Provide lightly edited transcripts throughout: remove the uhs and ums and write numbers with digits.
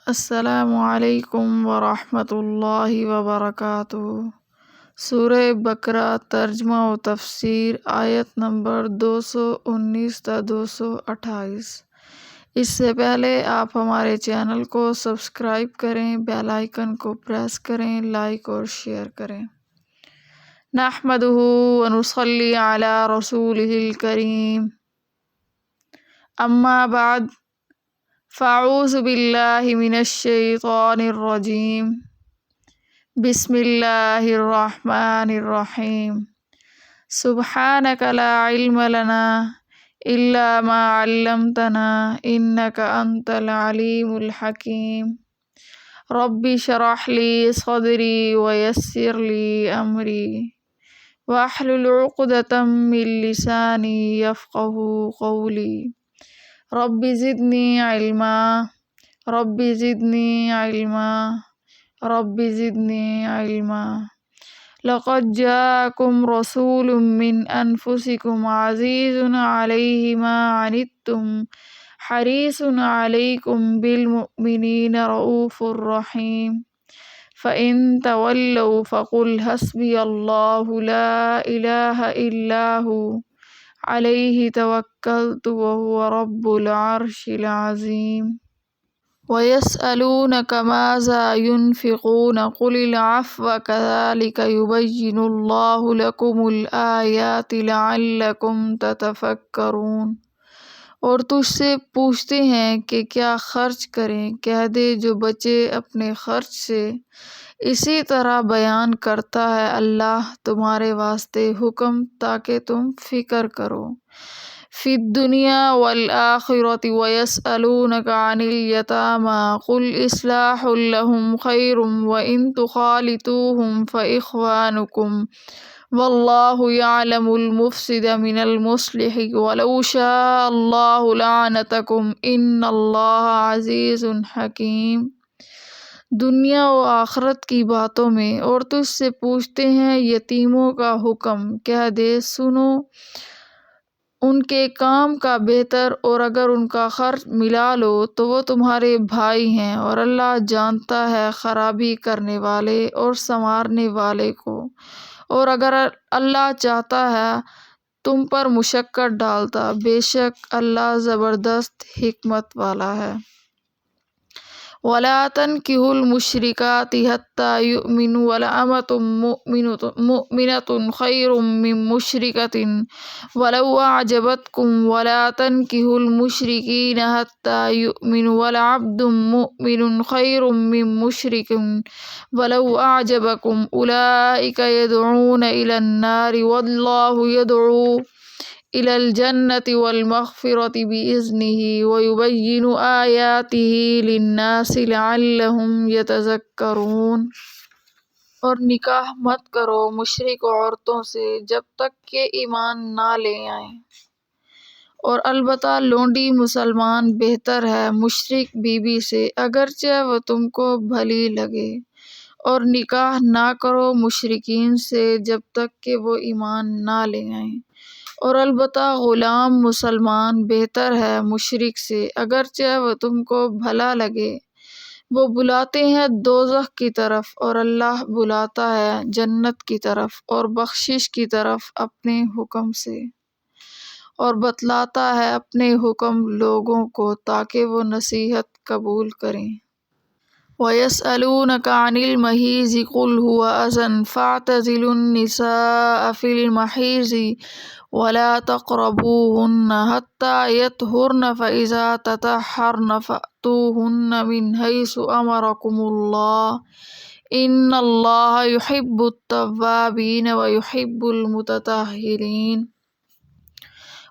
السلام علیکم ورحمۃ اللہ وبرکاتہ۔ سورہ بقرہ ترجمہ و تفسیر، آیت نمبر 219 تا 228۔ اس سے پہلے آپ ہمارے چینل کو سبسکرائب کریں، بیل آئیکن کو پریس کریں، لائک اور شیئر کریں۔ نحمدہ ونصلی علی رسولہ الکریم، اما بعد، فاعوذ باللہ من الشیطان الرجیم، بسم اللہ الرحمن الرحیم۔ سبحانک لا علم لنا الا ما علمتنا انک انت العلیم الحکیم۔ رب اشرح لی صدری ویسر لی امری واحلل عقدۃ من لسانی یفقہوا قولی۔ رب زدنی علما، رب زدنی علما، رب زدنی علما۔ لقد جاءکم رسول من انفسکم عزیز علیہ ما عنتم حریص علیکم بالمؤمنین رؤوف رحیم۔ فإن تولوا فقل حسبی اللہ لا الہ الا ہو علیہ توکلت وہو رب العرش العظیم۔ وَيَسْأَلُونَكَ مَاذَا يُنْفِقُونَ قُلِ الْعَفْوَ كَذَلِكَ يُبَيِّنُ اللَّهُ لَكُمُ الْآيَاتِ لَعَلَّكُمْ تَتَفَكَّرُونَ۔ اور تجھ سے پوچھتے ہیں کہ کیا خرچ کریں، کہہ دے جو بچے اپنے خرچ سے، اسی طرح بیان کرتا ہے اللہ تمہارے واسطے حکم تاکہ تم فکر کرو۔ فی الدنیا والآخرۃ ویسألونک عن الیتامی قل اصلاح لہم خیر وان تخالطوہم فاخوانکم واللہ یعلم المفسد من المصلح ولو شاء اللہ لعنتکم ان اللہ عزیز حکیم۔ دنیا و آخرت کی باتوں میں اور تجھ سے پوچھتے ہیں یتیموں کا حکم، کہہ دے سنو ان کے کام کا بہتر، اور اگر ان کا خرچ ملا لو تو وہ تمہارے بھائی ہیں، اور اللہ جانتا ہے خرابی کرنے والے اور سنوارنے والے کو، اور اگر اللہ چاہتا ہے تم پر مشقت ڈالتا، بے شک اللہ زبردست حکمت والا ہے۔ وَلَا تَنكِحُوا الْمُشْرِكَاتِ حَتَّى يُؤْمِنُوا وَلَأَمَةٌ مُؤْمِنَةٌ خَيْرٌ مِّن مُّشْرِكَةٍ وَلَوْ أَعْجَبَتْكُمْ وَلَا تَنكِحُوا الْمُشْرِكِينَ حَتَّى يُؤْمِنُوا وَلَعَبْدٌ مُّؤْمِنٌ خَيْرٌ مِّن مُّشْرِكٍ وَلَوْ أَعْجَبَكُمْ أُولَٰئِكَ يَدْعُونَ إِلَى النَّارِ وَاللَّهُ يَدْعُو إِلَى الْجَنَّةِ وَالْمَغْفِرَةِ بِإِذْنِهِ وَيُبَيِّنُ آيَاتِهِ لِلنَّاسِ لَعَلَّهُمْ يَتَذَكَّرُونَ۔ اور نکاح مت کرو مشرک عورتوں سے جب تک کہ ایمان نہ لے آئیں، اور البتہ لونڈی مسلمان بہتر ہے مشرک بیوی سے اگرچہ وہ تم کو بھلی لگے۔ اور نکاح نہ کرو مشرکین سے جب تک کہ وہ ایمان نہ لے آئیں، اور البتہ غلام مسلمان بہتر ہے مشرک سے اگرچہ وہ تم کو بھلا لگے۔ وہ بلاتے ہیں دوزخ کی طرف اور اللہ بلاتا ہے جنت کی طرف اور بخشش کی طرف اپنے حکم سے، اور بتلاتا ہے اپنے حکم لوگوں کو تاکہ وہ نصیحت قبول کریں۔ وَيَسْأَلُونَكَ عَنِ الْمَحِيضِ قُلْ هُوَ أَذًى فَاعْتَزِلُوا النِّسَاءَ فِي الْمَحِيضِ وَلَا تَقْرَبُوهُنَّ حَتَّى يَطْهُرْنَ فَإِذَا تَطَهَّرْنَ فَأْتُوهُنَّ مِنْ حَيْثُ أَمَرَكُمُ اللَّهُ إِنَّ اللَّهَ يُحِبُّ التَّوَّابِينَ وَيُحِبُّ الْمُتَطَہِّرِينَ۔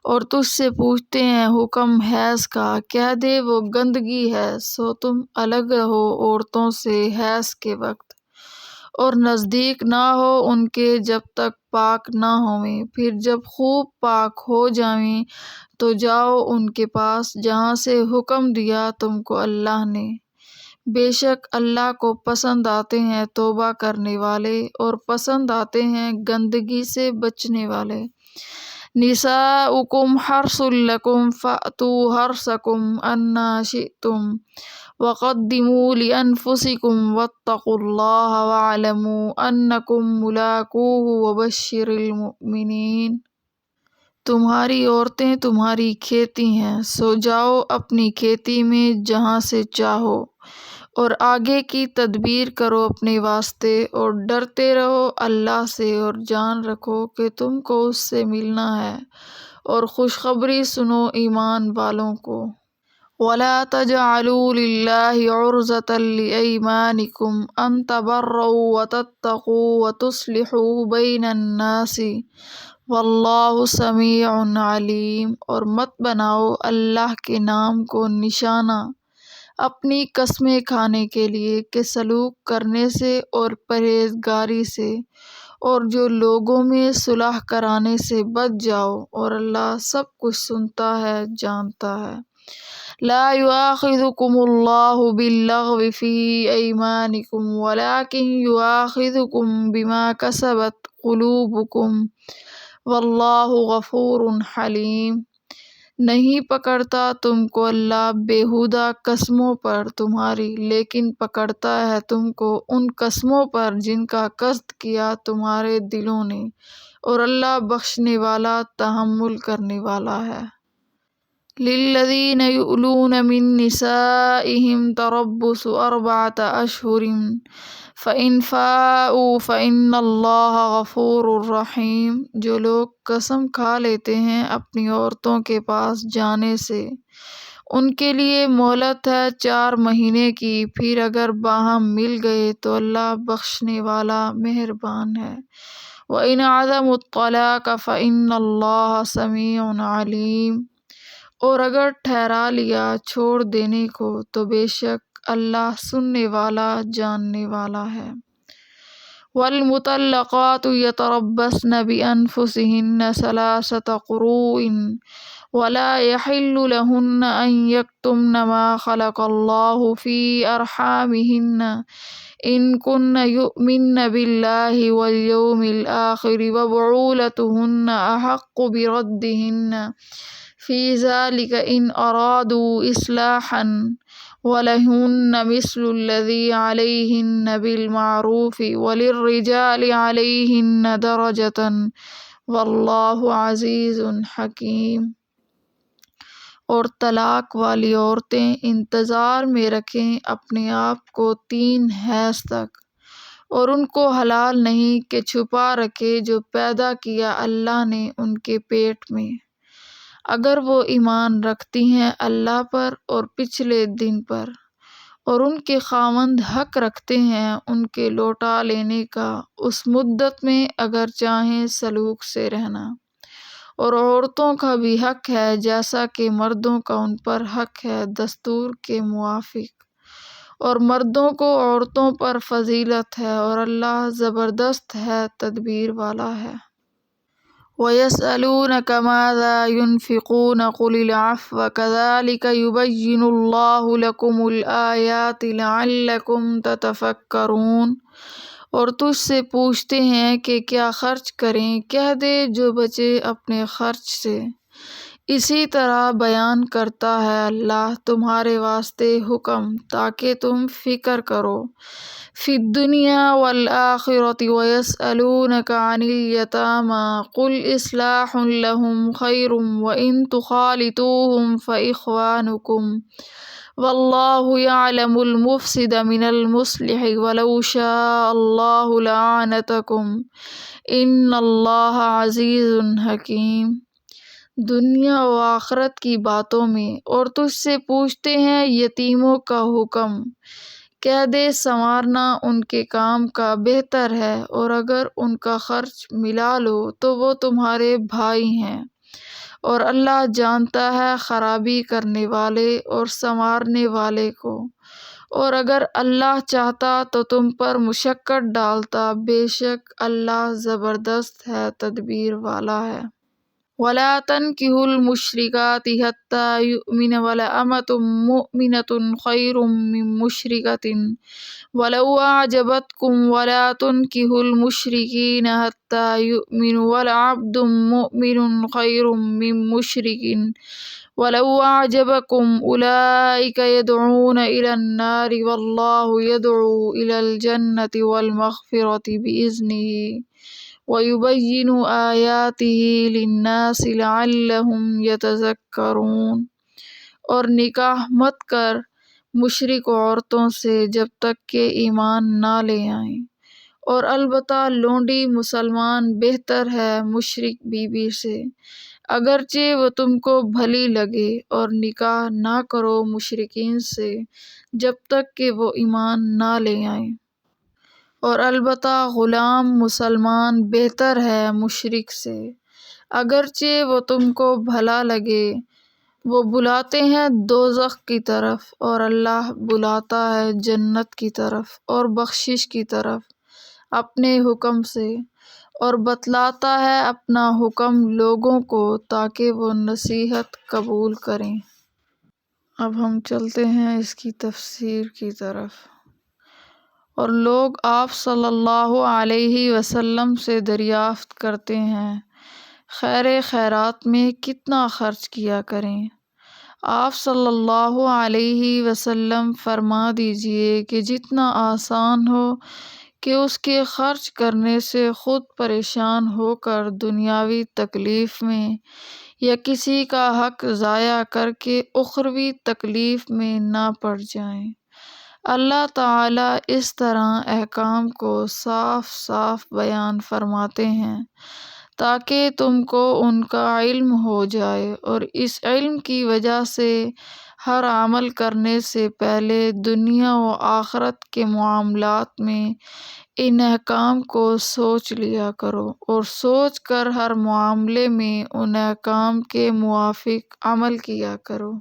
اور تجھ سے پوچھتے ہیں حکم حیض کا، کہہ دے وہ گندگی ہے، سو تم الگ رہو عورتوں سے حیض کے وقت، اور نزدیک نہ ہو ان کے جب تک پاک نہ ہوئیں، پھر جب خوب پاک ہو جائیں تو جاؤ ان کے پاس جہاں سے حکم دیا تم کو اللہ نے، بے شک اللہ کو پسند آتے ہیں توبہ کرنے والے اور پسند آتے ہیں گندگی سے بچنے والے۔ نساؤکم حرث لکم فأتوا حرثکم أنی شئتم وقدموا لأنفسكم واتقوا الله واعلموا أنكم ملاقوه وبشر المؤمنین۔ تمہاری عورتیں تمہاری کھیتی ہیں، سو جاؤ اپنی کھیتی میں جہاں سے چاہو، اور آگے کی تدبیر کرو اپنے واسطے، اور ڈرتے رہو اللہ سے، اور جان رکھو کہ تم کو اس سے ملنا ہے، اور خوشخبری سنو ایمان والوں کو۔ وَلَا تَجْعَلُوا لِلَّهِ عُرْضَةً لِأَيْمَانِكُمْ أَن تَبَرُّوا وَتَتَّقُوا وَتُصْلِحُوا بَيْنَ النَّاسِ وَاللَّهُ سَمِيعٌ عَلِيمٌ۔ اور مت بناؤ اللہ کے نام کو نشانہ اپنی قسمیں کھانے کے لیے کہ سلوک کرنے سے اور پرہیزگاری سے، اور جو لوگوں میں صلح کرانے سے بچ جاؤ، اور اللہ سب کچھ سنتا ہے، جانتا ہے۔ لا يؤاخذكم الله باللغو في أيمانكم ولكن يؤاخذكم بما كسبت قلوبكم واللہ غفور حلیم۔ نہیں پکڑتا تم کو اللہ بیہودہ قسموں پر تمہاری، لیکن پکڑتا ہے تم کو ان قسموں پر جن کا قصد کیا تمہارے دلوں نے، اور اللہ بخشنے والا تحمل کرنے والا ہے۔ للذین یؤلون من نسائہم تربص 4 اشہر فإن فاءوا فإن اللہ غفور رحیم۔ جو لوگ قسم کھا لیتے ہیں اپنی عورتوں کے پاس جانے سے، ان کے لیے مہلت ہے 4 مہینے کی، پھر اگر باہم مل گئے تو اللہ بخشنے والا مہربان ہے۔ وَإِنْ عَزَمُوا الطَّلَاقَ فَإِنَّ اللَّهَ سَمِيعٌ عَلِيمٌ۔ اور اگر ٹھہرا لیا چھوڑ دینے کو تو بے شک اللہ سننے والا جاننے والا ہے۔ وَالْمُطَلَّقَاتُ يَتَرَبَّصْنَ بِأَنفُسِهِنَّ 3 قُرُوءٍ وَلَا يَحِلُّ لَهُنَّ أَن يَكْتُمْنَ مَا خَلَقَ اللَّهُ فِي أَرْحَامِهِنَّ إِن كُنَّ يُؤْمِنَّ بِاللَّهِ وَالْيَوْمِ الْآخِرِ وَبُعُولَتُهُنَّ أَحَقُّ بِرَدِّهِنَّ فِي ذَلِكَ إِنْ أَرَادُوا إِصْلَاحًا وَلَهُنَّ مِثْلُ الَّذِي عَلَيْهِنَّ بِالْمَعْرُوفِ وَلِلرِّجَالِ عَلَيْهِنَّ دَرَجَةٌ وَاللَّهُ عَزِيزٌ حَكِيمٌ۔ اور طلاق والی عورتیں انتظار میں رکھیں اپنے آپ کو 3 حیض تک، اور ان کو حلال نہیں کہ چھپا رکھے جو پیدا کیا اللہ نے ان کے پیٹ میں، اگر وہ ایمان رکھتی ہیں اللہ پر اور پچھلے دن پر، اور ان کے خاوند حق رکھتے ہیں ان کے لوٹا لینے کا اس مدت میں اگر چاہیں سلوک سے رہنا۔ اور عورتوں کا بھی حق ہے جیسا کہ مردوں کا ان پر حق ہے دستور کے موافق، اور مردوں کو عورتوں پر فضیلت ہے، اور اللہ زبردست ہے، تدبیر والا ہے۔ وَيَسْأَلُونَكَ مَاذَا يُنْفِقُونَ قُلِ الْعَفْوَ كَذَلِكَ يُبَيِّنُ اللَّهُ لَكُمُ الْآيَاتِ لَعَلَّكُمْ تَتَفَكَّرُونَ۔ اور تجھ سے پوچھتے ہیں کہ کیا خرچ کریں، کہہ دے جو بچے اپنے خرچ سے، اسی طرح بیان کرتا ہے اللہ تمہارے واسطے حکم تاکہ تم فکر کرو۔ فی الدنیا والآخرۃ ویسألونک عن الیتامی قل اصلاح لہم خیر وإن تخالطوہم فإخوانکم واللہ یعلم المفسد من المصلح ولو شاء اللہ لأعنتکم ان اللہ عزیز حکیم۔ دنیا و آخرت کی باتوں میں، اور تجھ سے پوچھتے ہیں یتیموں کا حکم، کہہ دے سنوارنا ان کے کام کا بہتر ہے، اور اگر ان کا خرچ ملا لو تو وہ تمہارے بھائی ہیں، اور اللہ جانتا ہے خرابی کرنے والے اور سنوارنے والے کو، اور اگر اللہ چاہتا تو تم پر مشقت ڈالتا، بے شک اللہ زبردست ہے، تدبیر والا ہے۔ وَلَا تَنكِحُوا الْمُشْرِكَاتِ حَتَّى يُؤْمِنَ وَلَأَمَةٌ مُؤْمِنَةٌ خَيْرٌ مِّن مُّشْرِكَةٍ وَلَوْ أَعْجَبَتْكُمْ وَلَا تُنكِحُوا الْمُشْرِكِينَ حَتَّى يُؤْمِنُوا وَلَعَبْدٌ مُّؤْمِنٌ خَيْرٌ مِّن مُّشْرِكٍ وَلَوْ أَعْجَبَكُمْ أُولَئِكَ يَدْعُونَ إِلَى النَّارِ وَاللَّهُ يَدْعُو إِلَى الْجَنَّةِ وَالْمَغْفِرَةِ بِإِذْنِهِ وَيُبَيِّنُ آيَاتِهِ لِلنَّاسِ لَعَلَّهُمْ يَتَذَكَّرُونَ۔ اور نکاح مت کر مشرک عورتوں سے جب تک کہ ایمان نہ لے آئیں، اور البتہ لونڈی مسلمان بہتر ہے مشرک بیوی سے، اگرچہ وہ تم کو بھلی لگے، اور نکاح نہ کرو مشرکین سے جب تک کہ وہ ایمان نہ لے آئیں، اور البتہ غلام مسلمان بہتر ہے مشرک سے، اگرچہ وہ تم کو بھلا لگے۔ وہ بلاتے ہیں دوزخ کی طرف اور اللہ بلاتا ہے جنت کی طرف اور بخشش کی طرف اپنے حکم سے، اور بتلاتا ہے اپنا حکم لوگوں کو تاکہ وہ نصیحت قبول کریں۔ اب ہم چلتے ہیں اس کی تفسیر کی طرف۔ اور لوگ آپ صلی اللہ علیہ وسلم سے دریافت کرتے ہیں خیر خیرات میں کتنا خرچ کیا کریں۔ آپ صلی اللہ علیہ وسلم فرما دیجئے کہ جتنا آسان ہو کہ اس کے خرچ کرنے سے خود پریشان ہو کر دنیاوی تکلیف میں یا کسی کا حق ضائع کر کے اخروی تکلیف میں نہ پڑ جائیں۔ اللہ تعالیٰ اس طرح احکام کو صاف صاف بیان فرماتے ہیں تاکہ تم کو ان کا علم ہو جائے، اور اس علم کی وجہ سے ہر عمل کرنے سے پہلے دنیا و آخرت کے معاملات میں ان احکام کو سوچ لیا کرو، اور سوچ کر ہر معاملے میں ان احکام کے موافق عمل کیا کرو۔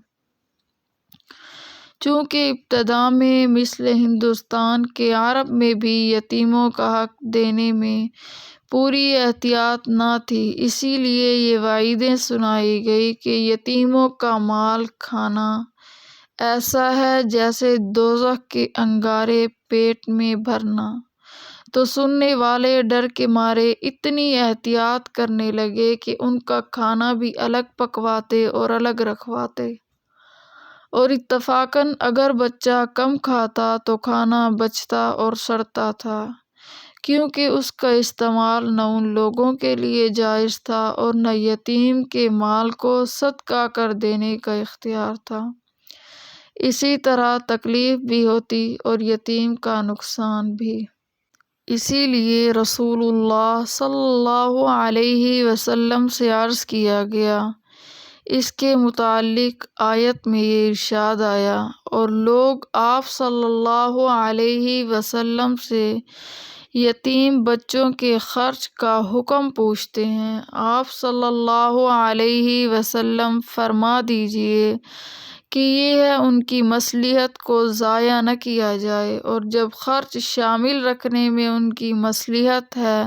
چونکہ ابتدا میں مثل ہندوستان کے عرب میں بھی یتیموں کا حق دینے میں پوری احتیاط نہ تھی، اسی لیے یہ وعیدیں سنائی گئی کہ یتیموں کا مال کھانا ایسا ہے جیسے دوزخ کے انگارے پیٹ میں بھرنا۔ تو سننے والے ڈر کے مارے اتنی احتیاط کرنے لگے کہ ان کا کھانا بھی الگ پکواتے اور الگ رکھواتے، اور اتفاقاً اگر بچہ کم کھاتا تو کھانا بچتا اور سڑتا تھا، کیونکہ اس کا استعمال نہ ان لوگوں کے لیے جائز تھا اور نہ یتیم کے مال کو صدقہ کر دینے کا اختیار تھا۔ اسی طرح تکلیف بھی ہوتی اور یتیم کا نقصان بھی۔ اسی لیے رسول اللہ صلی اللہ علیہ وسلم سے عرض کیا گیا، اس کے متعلق آیت میں یہ ارشاد آیا، اور لوگ آپ صلی اللہ علیہ وسلم سے یتیم بچوں کے خرچ کا حکم پوچھتے ہیں۔ آپ صلی اللہ علیہ وسلم فرما دیجئے کہ یہ ہے ان کی مصلحت کو ضائع نہ کیا جائے، اور جب خرچ شامل رکھنے میں ان کی مصلحت ہے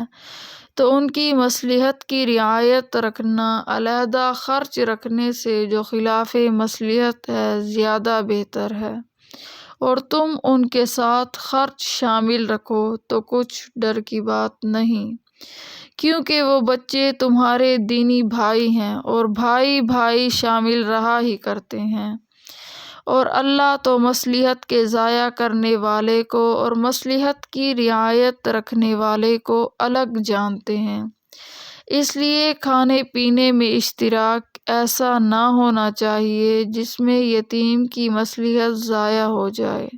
تو ان کی مصلحت کی رعایت رکھنا علیحدہ خرچ رکھنے سے جو خلاف مصلحت ہے زیادہ بہتر ہے، اور تم ان کے ساتھ خرچ شامل رکھو تو کچھ ڈر کی بات نہیں، کیونکہ وہ بچے تمہارے دینی بھائی ہیں، اور بھائی بھائی شامل رہا ہی کرتے ہیں، اور اللہ تو مصلحت کے ضائع کرنے والے کو اور مصلحت کی رعایت رکھنے والے کو الگ جانتے ہیں۔ اس لیے کھانے پینے میں اشتراک ایسا نہ ہونا چاہیے جس میں یتیم کی مصلحت ضائع ہو جائے،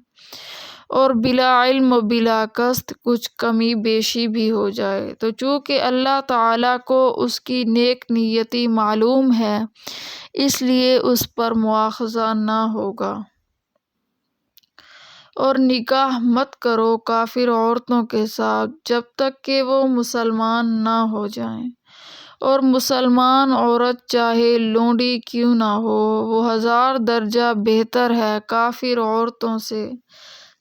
اور بلا علم و بلا قصد کچھ کمی بیشی بھی ہو جائے، تو چونکہ اللہ تعالیٰ کو اس کی نیک نیتی معلوم ہے اس لیے اس پر مواخذہ نہ ہوگا۔ اور نکاح مت کرو کافر عورتوں کے ساتھ جب تک کہ وہ مسلمان نہ ہو جائیں، اور مسلمان عورت چاہے لونڈی کیوں نہ ہو وہ 1000 درجہ بہتر ہے کافر عورتوں سے،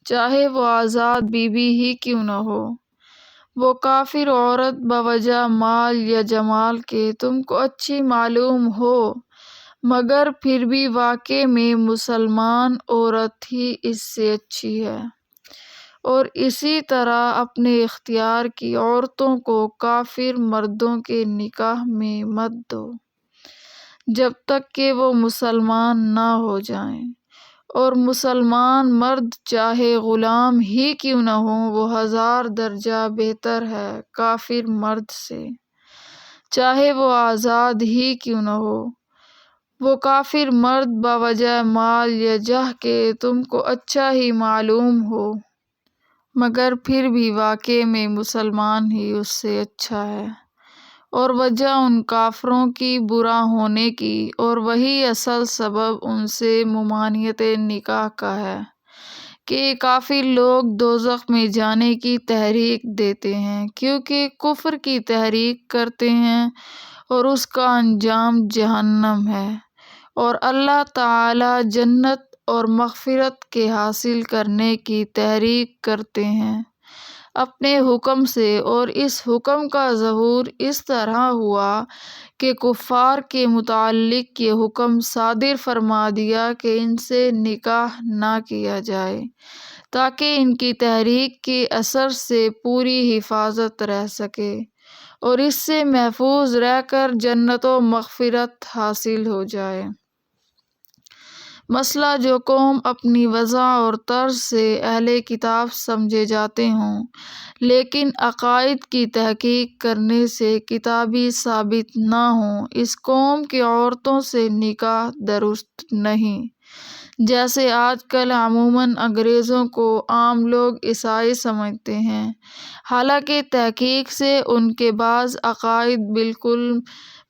چاہے وہ آزاد بیوی ہی کیوں نہ ہو۔ وہ کافر عورت بوجہ مال یا جمال کے تم کو اچھی معلوم ہو، مگر پھر بھی واقع میں مسلمان عورت ہی اس سے اچھی ہے، اور اسی طرح اپنے اختیار کی عورتوں کو کافر مردوں کے نکاح میں مت دو۔ جب تک کہ وہ مسلمان نہ ہو جائیں، اور مسلمان مرد چاہے غلام ہی کیوں نہ ہو وہ 1000 درجہ بہتر ہے کافر مرد سے، چاہے وہ آزاد ہی کیوں نہ ہو۔ وہ کافر مرد بوجہ مال یا جاہ کے تم کو اچھا ہی معلوم ہو، مگر پھر بھی واقع میں مسلمان ہی اس سے اچھا ہے، اور وجہ ان کافروں کی برا ہونے کی، اور وہی اصل سبب ان سے ممانعت نکاح کا ہے کہ کافر لوگ دوزخ میں جانے کی تحریک دیتے ہیں کیونکہ کفر کی تحریک کرتے ہیں، اور اس کا انجام جہنم ہے، اور اللہ تعالی جنت اور مغفرت کے حاصل کرنے کی تحریک کرتے ہیں اپنے حکم سے، اور اس حکم کا ظہور اس طرح ہوا کہ کفار کے متعلق یہ حکم صادر فرما دیا کہ ان سے نکاح نہ کیا جائے تاکہ ان کی تحریک کے اثر سے پوری حفاظت رہ سکے، اور اس سے محفوظ رہ کر جنت و مغفرت حاصل ہو جائے۔ مثلا جو قوم اپنی وضع اور طرز سے اہل کتاب سمجھے جاتے ہوں لیکن عقائد کی تحقیق کرنے سے کتابی ثابت نہ ہوں، اس قوم کی عورتوں سے نکاح درست نہیں۔ جیسے آج کل عموماً انگریزوں کو عام لوگ عیسائی سمجھتے ہیں، حالانکہ تحقیق سے ان کے بعض عقائد بالکل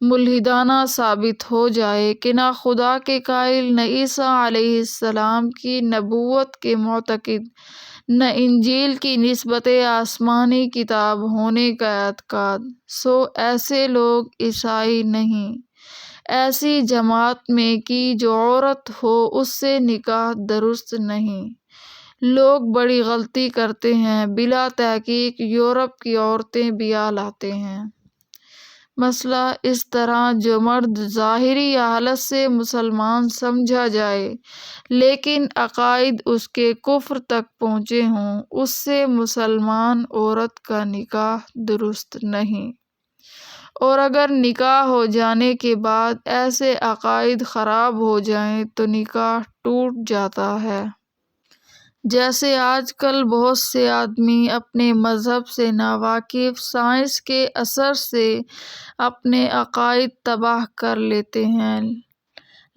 ملحدانہ ثابت ہو جائے کہ نہ خدا کے قائل، نہ عیسیٰ علیہ السلام کی نبوت کے معتقد، نہ انجیل کی نسبت آسمانی کتاب ہونے کا اعتقاد، سو ایسے لوگ عیسائی نہیں۔ ایسی جماعت میں کی جو عورت ہو اس سے نکاح درست نہیں۔ لوگ بڑی غلطی کرتے ہیں، بلا تحقیق یورپ کی عورتیں بیاہ لاتے ہیں۔ مثلا اس طرح جو مرد ظاہری حالت سے مسلمان سمجھا جائے لیکن عقائد اس کے کفر تک پہنچے ہوں، اس سے مسلمان عورت کا نکاح درست نہیں، اور اگر نکاح ہو جانے کے بعد ایسے عقائد خراب ہو جائیں تو نکاح ٹوٹ جاتا ہے۔ جیسے آج کل بہت سے آدمی اپنے مذہب سے ناواقف سائنس کے اثر سے اپنے عقائد تباہ کر لیتے ہیں۔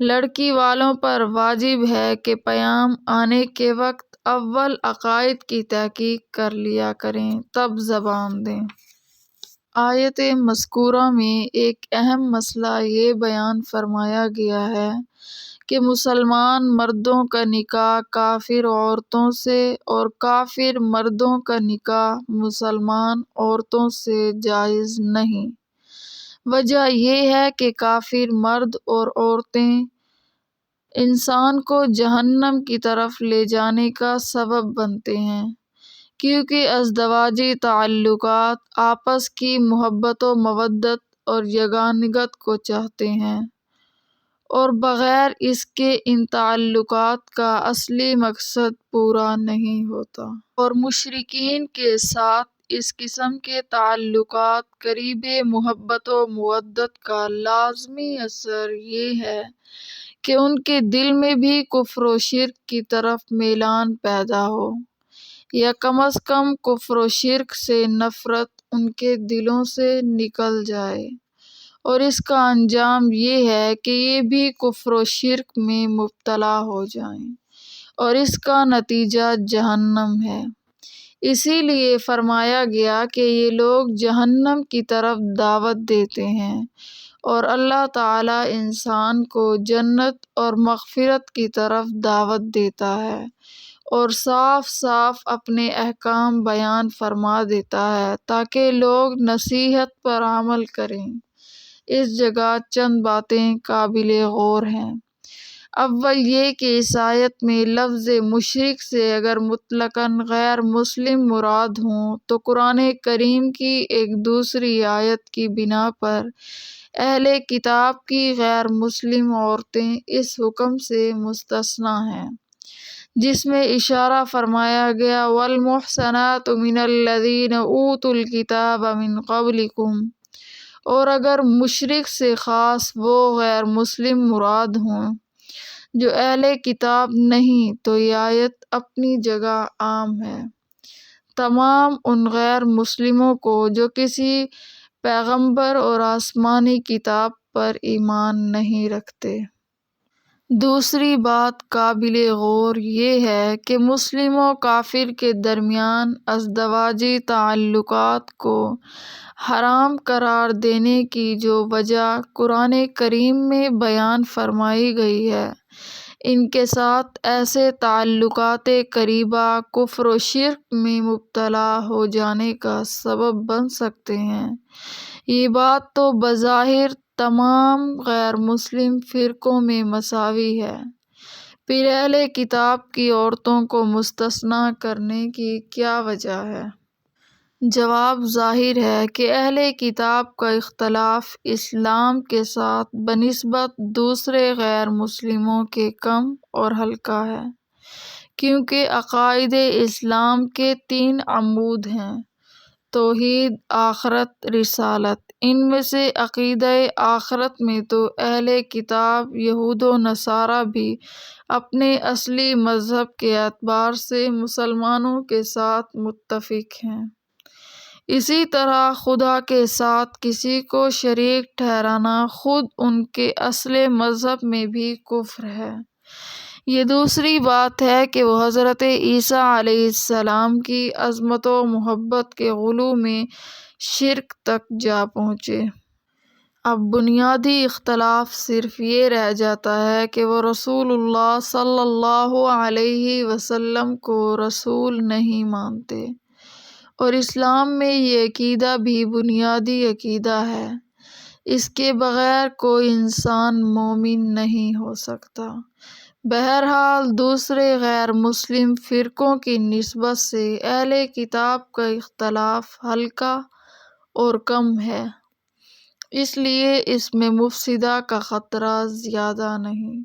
لڑکی والوں پر واجب ہے کہ پیام آنے کے وقت اول عقائد کی تحقیق کر لیا کریں تب زبان دیں۔ آیت مذکورہ میں ایک اہم مسئلہ یہ بیان فرمایا گیا ہے کہ مسلمان مردوں کا نکاح کافر عورتوں سے اور کافر مردوں کا نکاح مسلمان عورتوں سے جائز نہیں۔ وجہ یہ ہے کہ کافر مرد اور عورتیں انسان کو جہنم کی طرف لے جانے کا سبب بنتے ہیں، کیونکہ ازدواجی تعلقات آپس کی محبت و مودت اور یگانگت کو چاہتے ہیں، اور بغیر اس کے ان تعلقات کا اصلی مقصد پورا نہیں ہوتا۔ اور مشرکین کے ساتھ اس قسم کے تعلقات قریب محبت و مودت کا لازمی اثر یہ ہے کہ ان کے دل میں بھی کفر و شرک کی طرف میلان پیدا ہو، یا کم از کم کفر و شرک سے نفرت ان کے دلوں سے نکل جائے، اور اس کا انجام یہ ہے کہ یہ بھی کفر و شرک میں مبتلا ہو جائیں، اور اس کا نتیجہ جہنم ہے۔ اسی لیے فرمایا گیا کہ یہ لوگ جہنم کی طرف دعوت دیتے ہیں، اور اللہ تعالی انسان کو جنت اور مغفرت کی طرف دعوت دیتا ہے، اور صاف صاف اپنے احکام بیان فرما دیتا ہے تاکہ لوگ نصیحت پر عمل کریں۔ اس جگہ چند باتیں قابل غور ہیں۔ اول یہ کہ اس آیت میں لفظ مشرک سے اگر مطلقاً غیر مسلم مراد ہوں تو قرآن کریم کی ایک دوسری آیت کی بنا پر اہل کتاب کی غیر مسلم عورتیں اس حکم سے مستثنیٰ ہیں، جس میں اشارہ فرمایا گیا وَالْمُحْصَنَاتُ مِنَ الَّذِينَ أُوتُوا الْكِتَابَ مِنْ قَبْلِكُمْ اور اگر مشرک سے خاص وہ غیر مسلم مراد ہوں جو اہل کتاب نہیں تو یہ آیت اپنی جگہ عام ہے تمام ان غیر مسلموں کو جو کسی پیغمبر اور آسمانی کتاب پر ایمان نہیں رکھتے۔ دوسری بات قابل غور یہ ہے کہ مسلم و کافر کے درمیان ازدواجی تعلقات کو حرام قرار دینے کی جو وجہ قرآن کریم میں بیان فرمائی گئی ہے ان کے ساتھ ایسے تعلقات قریبہ کفر و شرک میں مبتلا ہو جانے کا سبب بن سکتے ہیں۔ یہ بات تو بظاہر تمام غیر مسلم فرقوں میں مساوی ہے، پھر اہل کتاب کی عورتوں کو مستثنیٰ کرنے کی کیا وجہ ہے؟ جواب ظاہر ہے کہ اہل کتاب کا اختلاف اسلام کے ساتھ بنسبت دوسرے غیر مسلموں کے کم اور ہلکا ہے، کیونکہ عقائد اسلام کے 3 عمود ہیں: توحید، آخرت، رسالت۔ ان میں سے عقیدہ آخرت میں تو اہل کتاب یہود و نصارہ بھی اپنے اصلی مذہب کے اعتبار سے مسلمانوں کے ساتھ متفق ہیں۔ اسی طرح خدا کے ساتھ کسی کو شریک ٹھہرانا خود ان کے اصل مذہب میں بھی کفر ہے۔ یہ دوسری بات ہے کہ وہ حضرت عیسیٰ علیہ السلام کی عظمت و محبت کے غلو میں شرک تک جا پہنچے۔ اب بنیادی اختلاف صرف یہ رہ جاتا ہے کہ وہ رسول اللہ صلی اللہ علیہ وسلم کو رسول نہیں مانتے، اور اسلام میں یہ عقیدہ بھی بنیادی عقیدہ ہے، اس کے بغیر کوئی انسان مومن نہیں ہو سکتا۔ بہرحال دوسرے غیر مسلم فرقوں کی نسبت سے اہل کتاب کا اختلاف ہلکا اور کم ہے، اس لیے اس میں مفسدہ کا خطرہ زیادہ نہیں۔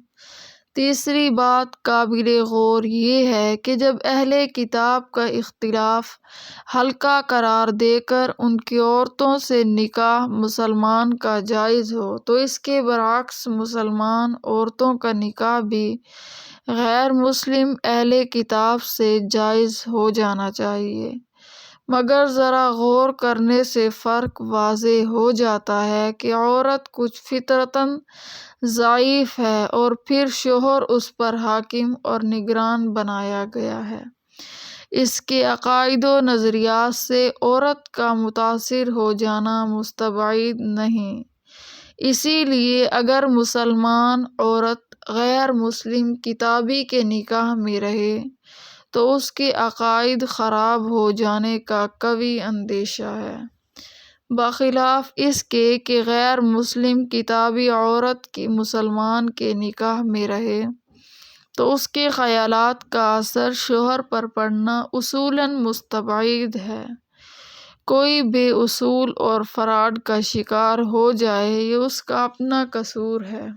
تیسری بات قابل غور یہ ہے کہ جب اہل کتاب کا اختلاف ہلکا قرار دے کر ان کی عورتوں سے نکاح مسلمان کا جائز ہو تو اس کے برعکس مسلمان عورتوں کا نکاح بھی غیر مسلم اہل کتاب سے جائز ہو جانا چاہیے، مگر ذرا غور کرنے سے فرق واضح ہو جاتا ہے کہ عورت کچھ فطرتاً ضعیف ہے اور پھر شوہر اس پر حاکم اور نگران بنایا گیا ہے، اس کے عقائد و نظریات سے عورت کا متاثر ہو جانا مستبعد نہیں۔ اسی لیے اگر مسلمان عورت غیر مسلم کتابی کے نکاح میں رہے تو اس کے عقائد خراب ہو جانے کا قوی اندیشہ ہے، بخلاف اس کے کہ غیر مسلم کتابی عورت کی مسلمان کے نکاح میں رہے تو اس کے خیالات کا اثر شوہر پر پڑنا اصولاً مستبعد ہے۔ کوئی بے اصول اور فراڈ کا شکار ہو جائے یہ اس کا اپنا قصور ہے۔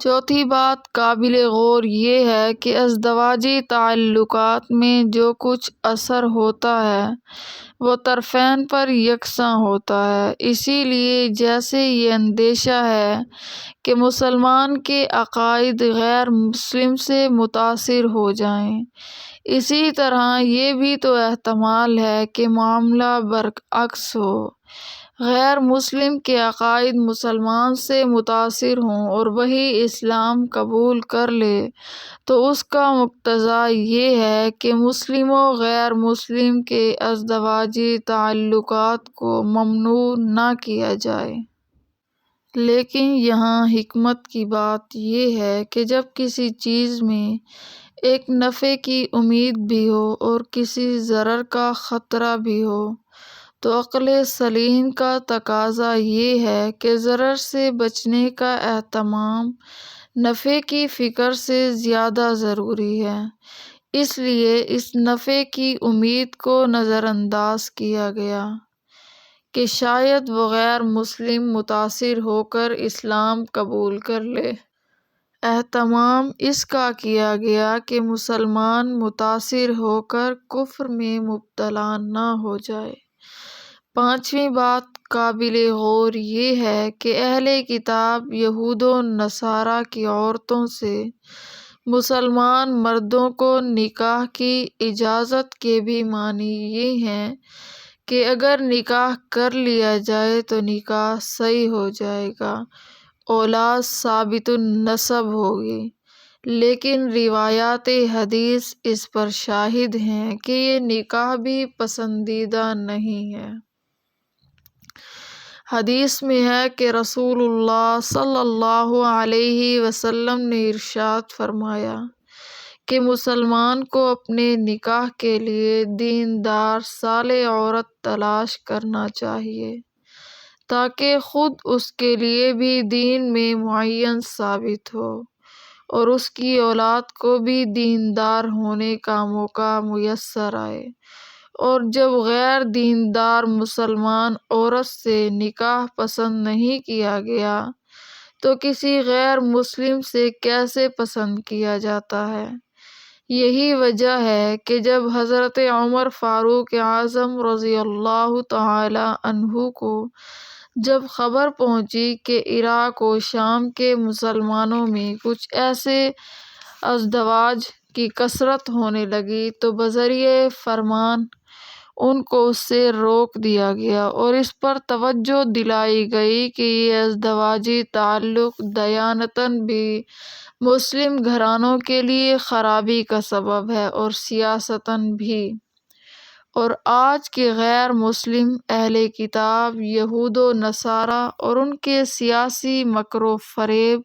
چوتھی بات قابل غور یہ ہے کہ ازدواجی تعلقات میں جو کچھ اثر ہوتا ہے وہ طرفین پر یکساں ہوتا ہے، اسی لیے جیسے یہ اندیشہ ہے کہ مسلمان کے عقائد غیر مسلم سے متاثر ہو جائیں، اسی طرح یہ بھی تو احتمال ہے کہ معاملہ برعکس ہو، غیر مسلم کے عقائد مسلمان سے متاثر ہوں اور وہی اسلام قبول کر لے تو اس کا مقتضی یہ ہے کہ مسلم و غیر مسلم کے ازدواجی تعلقات کو ممنوع نہ کیا جائے۔ لیکن یہاں حکمت کی بات یہ ہے کہ جب کسی چیز میں ایک نفع کی امید بھی ہو اور کسی ضرر کا خطرہ بھی ہو تو عقل سلیم کا تقاضا یہ ہے کہ ضرر سے بچنے کا اہتمام نفع کی فکر سے زیادہ ضروری ہے، اس لیے اس نفع کی امید کو نظر انداز کیا گیا کہ شاید وہ غیر مسلم متاثر ہو کر اسلام قبول کر لے۔ اہتمام اس کا کیا گیا کہ مسلمان متاثر ہو کر کفر میں مبتلا نہ ہو جائے۔ پانچویں بات قابل غور یہ ہے کہ اہل کتاب یہود و نصارہ کی عورتوں سے مسلمان مردوں کو نکاح کی اجازت کے بھی معنی یہ ہیں کہ اگر نکاح کر لیا جائے تو نکاح صحیح ہو جائے گا، اولاد ثابت النسب ہوگی، لیکن روایات حدیث اس پر شاہد ہیں کہ یہ نکاح بھی پسندیدہ نہیں ہے۔ حدیث میں ہے کہ رسول اللہ صلی اللہ علیہ وسلم نے ارشاد فرمایا کہ مسلمان کو اپنے نکاح کے لیے دیندار صالح عورت تلاش کرنا چاہیے تاکہ خود اس کے لیے بھی دین میں معین ثابت ہو اور اس کی اولاد کو بھی دیندار ہونے کا موقع میسر آئے، اور جب غیر دیندار مسلمان عورت سے نکاح پسند نہیں کیا گیا تو کسی غیر مسلم سے کیسے پسند کیا جاتا ہے؟ یہی وجہ ہے کہ جب حضرت عمر فاروق اعظم رضی اللہ تعالی عنہ کو جب خبر پہنچی کہ عراق و شام کے مسلمانوں میں کچھ ایسے ازدواج کی کثرت ہونے لگی تو بذریعہ فرمان ان کو اس سے روک دیا گیا اور اس پر توجہ دلائی گئی کہ یہ ازدواجی تعلق دیانتاً بھی مسلم گھرانوں کے لیے خرابی کا سبب ہے اور سیاستاً بھی۔ اور آج کے غیر مسلم اہل کتاب یہود و نصارہ اور ان کے سیاسی مکر و فریب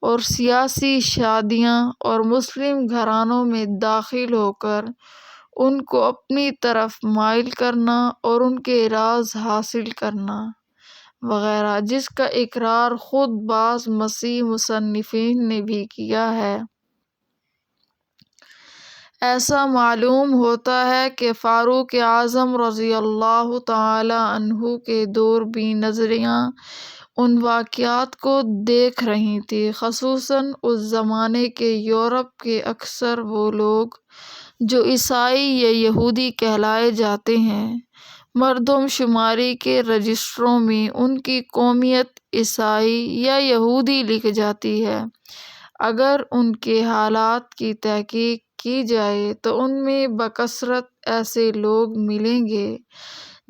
اور سیاسی شادیاں اور مسلم گھرانوں میں داخل ہو کر ان کو اپنی طرف مائل کرنا اور ان کے راز حاصل کرنا وغیرہ، جس کا اقرار خود بعض مسیحی مصنفین نے بھی کیا ہے۔ ایسا معلوم ہوتا ہے کہ فاروق اعظم رضی اللہ تعالی عنہ کے دور بھی نظریاں ان واقعات کو دیکھ رہی تھی، خصوصاً اس زمانے کے یورپ کے اکثر وہ لوگ جو عیسائی یا یہودی کہلائے جاتے ہیں، مردم شماری کے رجسٹروں میں ان کی قومیت عیسائی یا یہودی لکھ جاتی ہے۔ اگر ان کے حالات کی تحقیق کی جائے تو ان میں بکثرت ایسے لوگ ملیں گے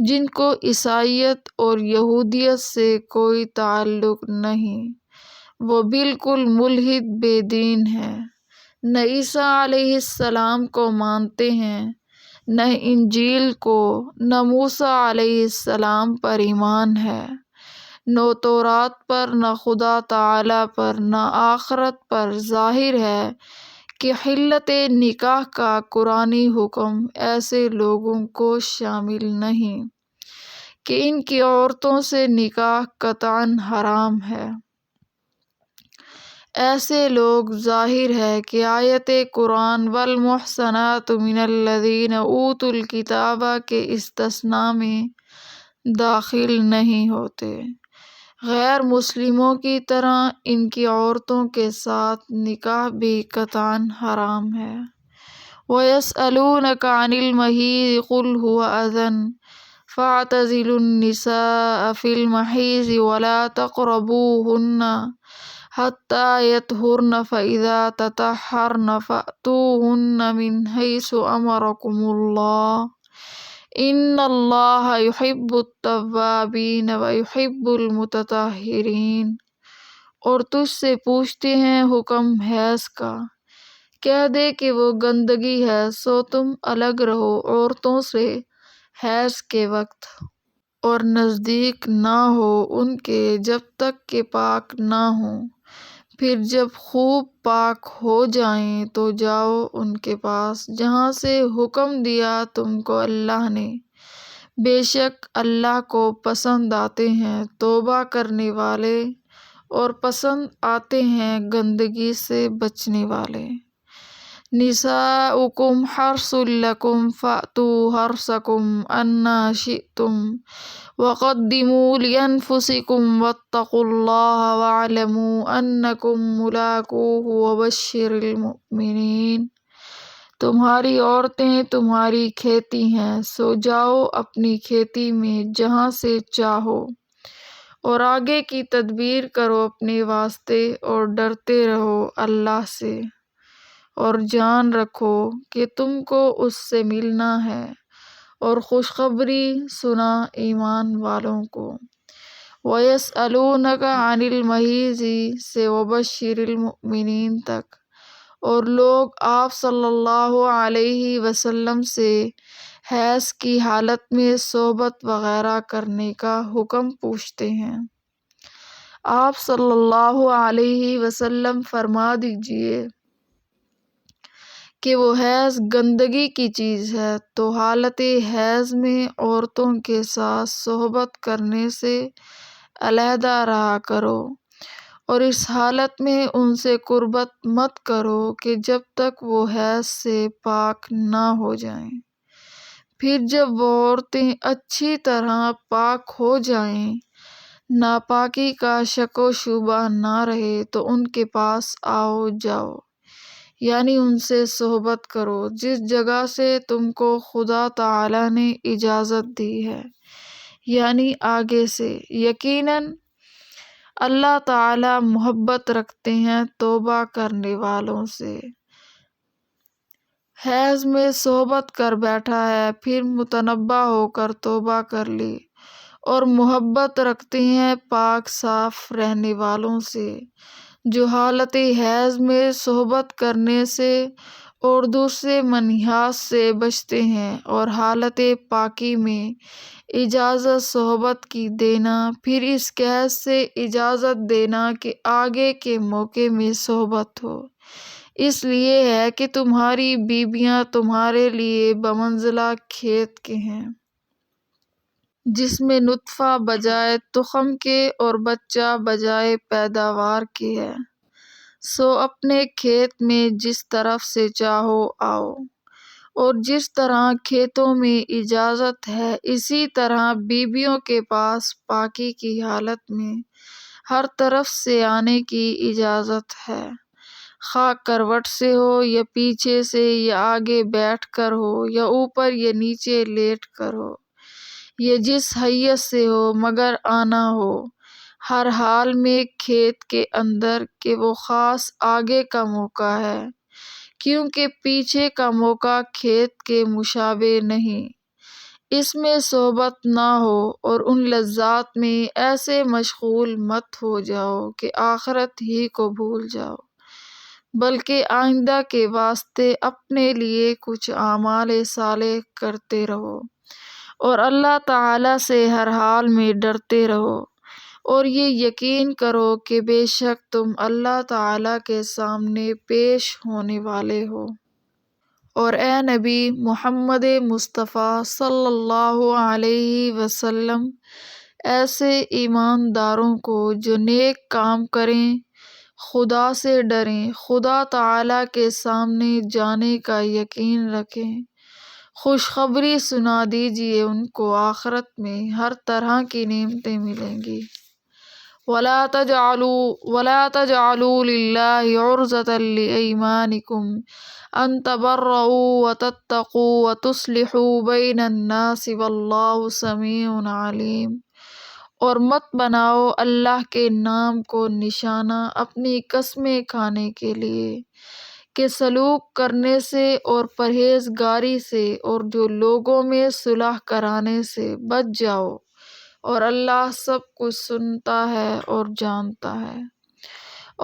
جن کو عیسائیت اور یہودیت سے کوئی تعلق نہیں، وہ بالکل ملحد بے دین ہیں، نہ عیسیٰ علیہ السلام کو مانتے ہیں، نہ انجیل کو، نہ موسیٰ علیہ السلام پر ایمان ہے، نہ تورات پر، نہ خدا تعالی پر، نہ آخرت پر۔ ظاہر ہے کہ حلت نکاح کا قرآنی حکم ایسے لوگوں کو شامل نہیں کہ ان کی عورتوں سے نکاح قطعاً حرام ہے۔ ایسے لوگ ظاہر ہے کہ آیت قرآن والمحصنات من الذین اوتوا الکتاب کے استثناء میں داخل نہیں ہوتے۔ غیر مسلموں کی طرح ان کی عورتوں کے ساتھ نکاح بھی قطعاً حرام ہے۔ وَيَسْأَلُونَكَ عَنِ الْمَحِيضِ قُلْ هُوَ أَذًى فَاعْتَزِلُوا النِّسَاءَ فِي الْمَحِيضِ وَلَا تَقْرَبُوهُنَّ حَتَّى يَطْهُرْنَ فَإِذَا تَطَهَّرْنَ فَأْتُوهُنَّ مِنْ حَيْثُ أَمَرَكُمُ اللَّهُ إِنَّ اللَّهَ يُحِبُّ التَّوَّابِينَ وَيُحِبُّ الْمُتَطَہِّرِينَ۔ اور تجھ سے پوچھتے ہیں حکم حیض کا، کہہ دے کہ وہ گندگی ہے، سو تم الگ رہو عورتوں سے حیض کے وقت، اور نزدیک نہ ہو ان کے جب تک کہ پاک نہ ہوں، پھر جب خوب پاک ہو جائیں تو جاؤ ان کے پاس جہاں سے حکم دیا تم کو اللہ نے، بے شک اللہ کو پسند آتے ہیں توبہ کرنے والے اور پسند آتے ہیں گندگی سے بچنے والے۔ نساؤکم حرث لکم فأتوا حرثکم أنی شئتم وقدموا لأنفسکم واتقوا اللہ واعلموا أنکم ملاقوہ وبشر المؤمنین۔ تمہاری عورتیں تمہاری کھیتی ہیں، سو جاؤ اپنی کھیتی میں جہاں سے چاہو، اور آگے کی تدبیر کرو اپنے واسطے، اور ڈرتے رہو اللہ سے، اور جان رکھو کہ تم کو اس سے ملنا ہے، اور خوشخبری سنا ایمان والوں کو۔ وَيَسْأَلُونَكَ عَنِ الْمَحِيضِ سے وَبَشِّرِ الْمُؤْمِنِينَ تک، اور لوگ آپ صلی اللہ علیہ وسلم سے حیض کی حالت میں صحبت وغیرہ کرنے کا حکم پوچھتے ہیں۔ آپ صلی اللہ علیہ وسلم فرما دیجئے کہ وہ حیض گندگی کی چیز ہے، تو حالت حیض میں عورتوں کے ساتھ صحبت کرنے سے علیحدہ رہا کرو، اور اس حالت میں ان سے قربت مت کرو کہ جب تک وہ حیض سے پاک نہ ہو جائیں۔ پھر جب وہ عورتیں اچھی طرح پاک ہو جائیں، ناپاکی کا شک و شبہ نہ رہے، تو ان کے پاس آؤ جاؤ، یعنی ان سے صحبت کرو جس جگہ سے تم کو خدا تعالی نے اجازت دی ہے، یعنی آگے سے۔ یقیناً اللہ تعالی محبت رکھتے ہیں توبہ کرنے والوں سے۔ حیض میں صحبت کر بیٹھا ہے، پھر متنبہ ہو کر توبہ کر لی، اور محبت رکھتے ہیں پاک صاف رہنے والوں سے، جو حالت حیض میں صحبت کرنے سے اور دوسرے منہیات سے بچتے ہیں، اور حالت پاکی میں اجازت صحبت کی دینا، پھر اس قید سے اجازت دینا کہ آگے کے موقع میں صحبت ہو، اس لیے ہے کہ تمہاری بیویاں تمہارے لیے بمنزلہ کھیت کے ہیں، جس میں نطفہ بجائے تخم کے اور بچہ بجائے پیداوار کے ہے، سو اپنے کھیت میں جس طرف سے چاہو آؤ، اور جس طرح کھیتوں میں اجازت ہے اسی طرح بیویوں کے پاس پاکی کی حالت میں ہر طرف سے آنے کی اجازت ہے، خواہ کروٹ سے ہو یا پیچھے سے یا آگے بیٹھ کر ہو یا اوپر یا نیچے لیٹ کر ہو، یا جس حیثیت سے ہو، مگر آنا ہو ہر حال میں کھیت کے اندر کہ وہ خاص آگے کا موقع ہے، کیونکہ پیچھے کا موقع کھیت کے مشابہ نہیں، اس میں صحبت نہ ہو، اور ان لذات میں ایسے مشغول مت ہو جاؤ کہ آخرت ہی کو بھول جاؤ، بلکہ آئندہ کے واسطے اپنے لیے کچھ اعمال صالح کرتے رہو، اور اللہ تعالی سے ہر حال میں ڈرتے رہو، اور یہ یقین کرو کہ بے شک تم اللہ تعالی کے سامنے پیش ہونے والے ہو۔ اور اے نبی محمد مصطفیٰ صلی اللہ علیہ وسلم ایسے ایمانداروں کو جو نیک کام کریں، خدا سے ڈریں، خدا تعالی کے سامنے جانے کا یقین رکھیں، خوشخبری سنا دیجئے ان کو آخرت میں ہر طرح کی نعمتیں ملیں گی۔ وَلَا تَجْعَلُوا لِلَّهِ عُرْضَةً لِأَيْمَانِكُمْ أَن تَبَرُّوا وَتَتَّقُوا وَتُصْلِحُوا بَيْنَ النَّاسِ وَاللَّهُ سَمِيعٌ عَلِيمٌ، اور مت بناؤ اللہ کے نام کو نشانہ اپنی قسمیں کھانے کے لیے، کہ سلوک کرنے سے اور پرہیزگاری سے اور جو لوگوں میں صلح کرانے سے بچ جاؤ، اور اللہ سب کچھ سنتا ہے اور جانتا ہے۔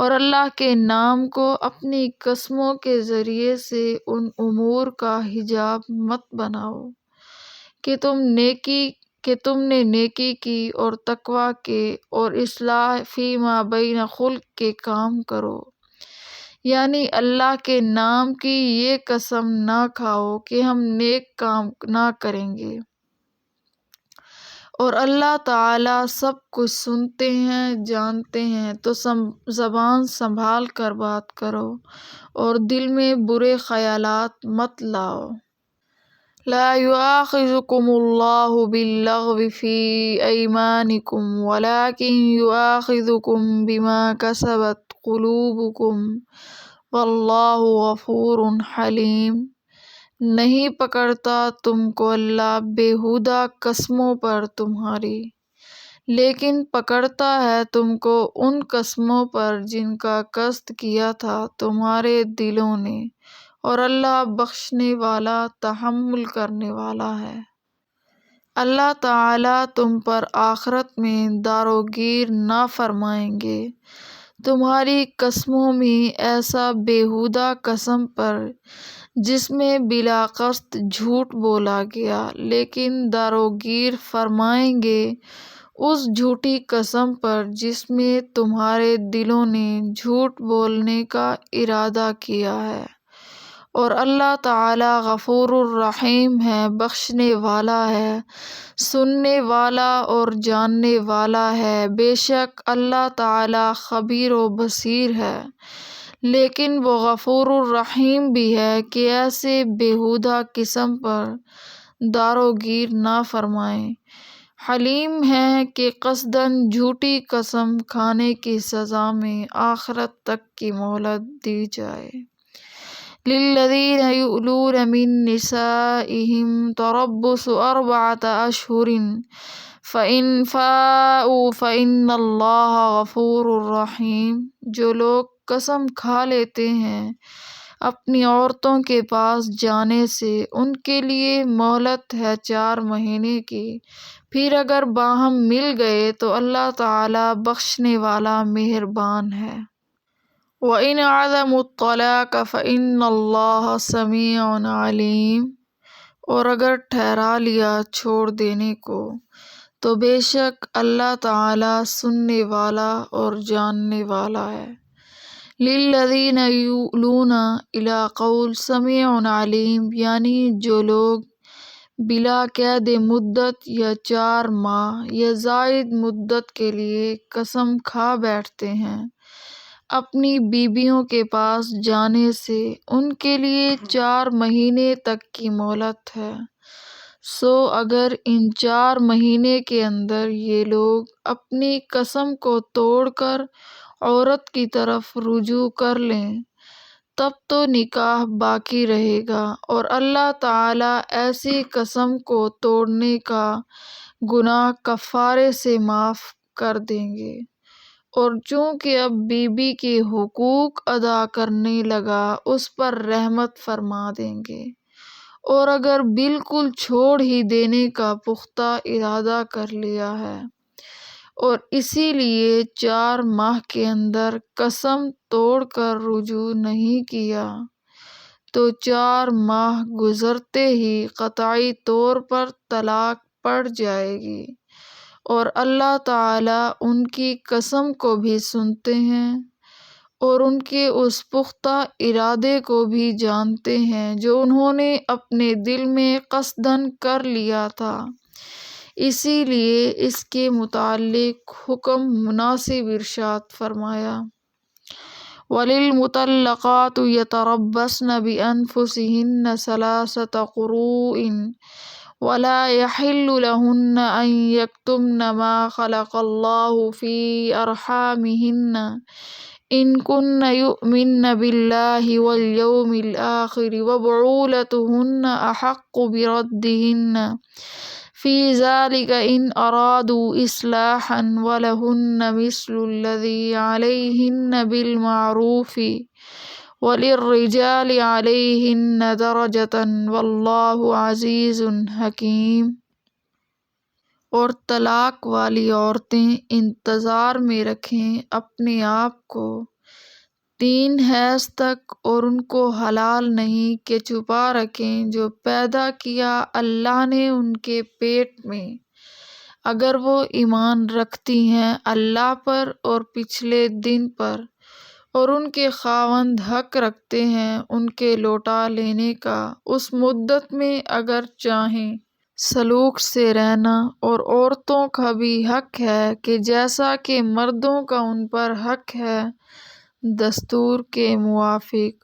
اور اللہ کے نام کو اپنی قسموں کے ذریعے سے ان امور کا حجاب مت بناؤ کہ تم نے نیکی کی اور تقویٰ کے اور اصلاح فیما بین خلق کے کام کرو، یعنی اللہ کے نام کی یہ قسم نہ کھاؤ کہ ہم نیک کام نہ کریں گے، اور اللہ تعالی سب کچھ سنتے ہیں جانتے ہیں، تو زبان سنبھال کر بات کرو اور دل میں برے خیالات مت لاؤ۔ لا يؤاخذكم الله باللغو في أيمانكم ولكن يؤاخذكم بما كسبت قلوبكم والله غفور حليم۔ نہیں پکڑتا تم کو اللہ بیہودہ قسموں پر تمہاری، لیکن پکڑتا ہے تم کو ان قسموں پر جن کا قصد کیا تھا تمہارے دلوں نے، اور اللہ بخشنے والا تحمل کرنے والا ہے۔ اللہ تعالیٰ تم پر آخرت میں داروگیر نہ فرمائیں گے تمہاری قسموں میں ایسا بیہودہ قسم پر جس میں بلا قصد جھوٹ بولا گیا، لیکن داروگیر فرمائیں گے اس جھوٹی قسم پر جس میں تمہارے دلوں نے جھوٹ بولنے کا ارادہ کیا ہے، اور اللہ تعالیٰ غفور الرحیم ہے، بخشنے والا ہے، سننے والا اور جاننے والا ہے۔ بے شک اللہ تعالیٰ خبیر و بصیر ہے، لیکن وہ غفور الرحیم بھی ہے کہ ایسے بیہودہ قسم پر داروگیر نہ فرمائیں، حلیم ہے کہ قصداً جھوٹی قسم کھانے کی سزا میں آخرت تک کی مہلت دی جائے۔ للذین یؤلون من نسائہم تربص 4 اشہر فإن فاءوا فإن اللہ غفور الرحیم۔ جو لوگ قسم کھا لیتے ہیں اپنی عورتوں کے پاس جانے سے، ان کے لیے مہلت ہے 4 مہینے کی، پھر اگر باہم مل گئے تو اللہ تعالیٰ بخشنے والا مہربان ہے۔ وَإِنْ عَزَمُوا الطَّلَاقَ فَإِنَّ اللَّهَ سَمِيعٌ عَلِيمٌ۔ اور اگر ٹھہرا لیا چھوڑ دینے کو تو بے شک اللہ تعالیٰ سننے والا اور جاننے والا ہے۔ للذین یؤلون الی قول سمیع علیم، یعنی جو لوگ بلا قید مدت یا 4 ماہ یا زائد مدت کے لیے قسم کھا بیٹھتے ہیں اپنی بیویوں کے پاس جانے سے، ان کے لیے 4 مہینے تک کی مہلت ہے۔ سو اگر ان 4 مہینے کے اندر یہ لوگ اپنی قسم کو توڑ کر عورت کی طرف رجوع کر لیں تب تو نکاح باقی رہے گا، اور اللہ تعالیٰ ایسی قسم کو توڑنے کا گناہ کفارے سے معاف کر دیں گے، اور چونکہ اب بیوی کے حقوق ادا کرنے لگا اس پر رحمت فرما دیں گے، اور اگر بالکل چھوڑ ہی دینے کا پختہ ارادہ کر لیا ہے اور اسی لیے 4 ماہ کے اندر قسم توڑ کر رجوع نہیں کیا تو 4 ماہ گزرتے ہی قطعی طور پر طلاق پڑ جائے گی، اور اللہ تعالیٰ ان کی قسم کو بھی سنتے ہیں اور ان کے اس پختہ ارادے کو بھی جانتے ہیں جو انہوں نے اپنے دل میں قصداً کر لیا تھا، اسی لیے اس کے متعلق حکم مناسب ارشاد فرمایا۔ وَلِلْمُطَلَّقَاتُ يَتَرَبَّصْنَ بِأَنفُسِهِنَّ 3 قُرُوءٍ وَلَا يَحِلُّ لَهُنَّ أَن يَكْتُمْنَ مَا خَلَقَ اللَّهُ فِي أَرْحَامِهِنَّ إِن كُنَّ يُؤْمِنَّ بِاللَّهِ وَالْيَوْمِ الْآخِرِ وَبُعُولَتُهُنَّ أَحَقُّ بِرَدِّهِنَّ فِي ذَلِكَ إِنْ أَرَادُوا إِصْلَاحًا وَلَهُنَّ مِثْلُ الَّذِي عَلَيْهِنَّ بِالْمَعْرُوفِ وَلِلرِّجَالِ عَلَيْهِنَّ دَرَجَةٌ وَاللَّهُ عَزِيزٌ حَكِيمٌ۔ اور طلاق والی عورتیں انتظار میں رکھیں اپنے آپ کو 3 حیض تک، اور ان کو حلال نہیں کہ چھپا رکھیں جو پیدا کیا اللہ نے ان کے پیٹ میں، اگر وہ ایمان رکھتی ہیں اللہ پر اور پچھلے دن پر، اور ان کے خاوند حق رکھتے ہیں ان کے لوٹا لینے کا اس مدت میں اگر چاہیں سلوک سے رہنا، اور عورتوں کا بھی حق ہے کہ جیسا کہ مردوں کا ان پر حق ہے دستور کے موافق،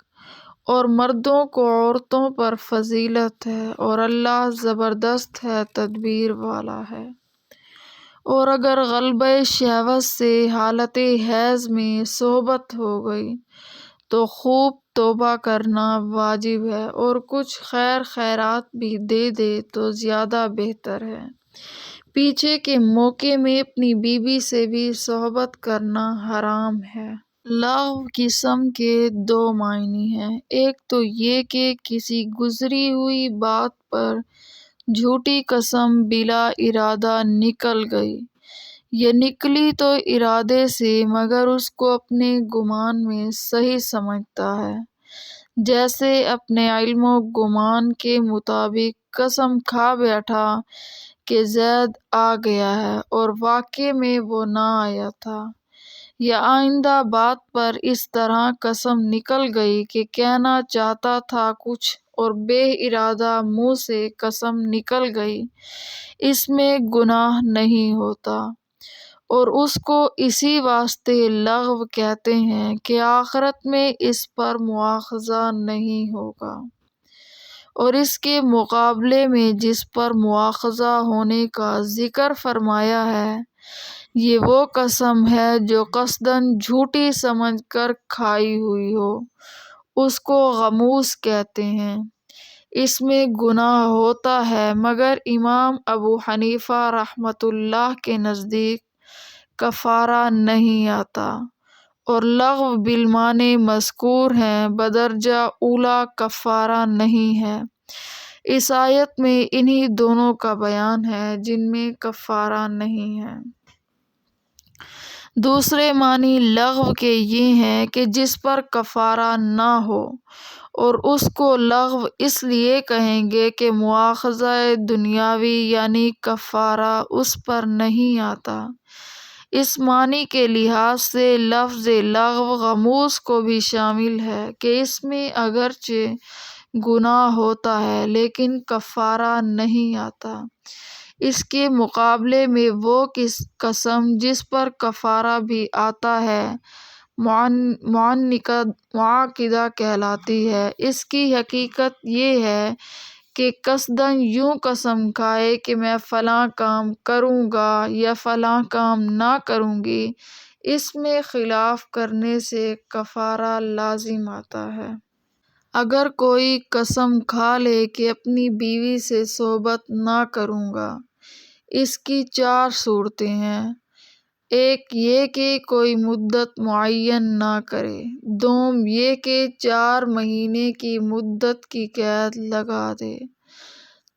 اور مردوں کو عورتوں پر فضیلت ہے، اور اللہ زبردست ہے تدبیر والا ہے۔ اور اگر غلبہ شہوت سے حالت حیض میں صحبت ہو گئی تو خوب توبہ کرنا واجب ہے، اور کچھ خیرات بھی دے دے تو زیادہ بہتر ہے۔ پیچھے کے موقع میں اپنی بیوی سے بھی صحبت کرنا حرام ہے۔ لغو قسم کے دو معنی ہیں، ایک تو یہ کہ کسی گزری ہوئی بات پر جھوٹی قسم بلا ارادہ نکل گئی، یہ نکلی تو ارادے سے مگر اس کو اپنے گمان میں صحیح سمجھتا ہے، جیسے اپنے علم و گمان کے مطابق قسم کھا بیٹھا کہ زید آ گیا ہے اور واقع میں وہ نہ آیا تھا، یا آئندہ بات پر اس طرح قسم نکل گئی کہ کہنا چاہتا تھا کچھ اور بے ارادہ منہ سے قسم نکل گئی، اس میں گناہ نہیں ہوتا، اور اس کو اسی واسطے لغو کہتے ہیں کہ آخرت میں اس پر مواخذہ نہیں ہوگا، اور اس کے مقابلے میں جس پر مواخذہ ہونے کا ذکر فرمایا ہے یہ وہ قسم ہے جو قصداً جھوٹی سمجھ کر کھائی ہوئی ہو، اس کو غموس کہتے ہیں، اس میں گناہ ہوتا ہے، مگر امام ابو حنیفہ رحمۃ اللہ کے نزدیک کفارہ نہیں آتا، اور لغو بالمعنی مذکور ہیں بدرجہ اولیٰ کفارہ نہیں ہے۔ اس آیت میں انہی دونوں کا بیان ہے جن میں کفارہ نہیں ہے۔ دوسرے معنی لغو کے یہ ہیں کہ جس پر کفارہ نہ ہو، اور اس کو لغو اس لیے کہیں گے کہ مواخذہ دنیاوی یعنی کفارہ اس پر نہیں آتا۔ اس معنی کے لحاظ سے لفظ لغو غموس کو بھی شامل ہے کہ اس میں اگرچہ گناہ ہوتا ہے لیکن کفارہ نہیں آتا، اس کے مقابلے میں وہ قسم جس پر کفارہ بھی آتا ہے معاقدہ کہلاتی ہے۔ اس کی حقیقت یہ ہے کہ قصداً یوں قسم کھائے کہ میں فلاں کام کروں گا یا فلاں کام نہ کروں گی، اس میں خلاف کرنے سے کفارہ لازم آتا ہے۔ اگر کوئی قسم کھا لے کہ اپنی بیوی سے صحبت نہ کروں گا، اس کی چار صورتیں ہیں، ایک یہ کہ کوئی مدت معین نہ کرے، دوم یہ کہ 4 مہینے کی مدت کی قید لگا دے،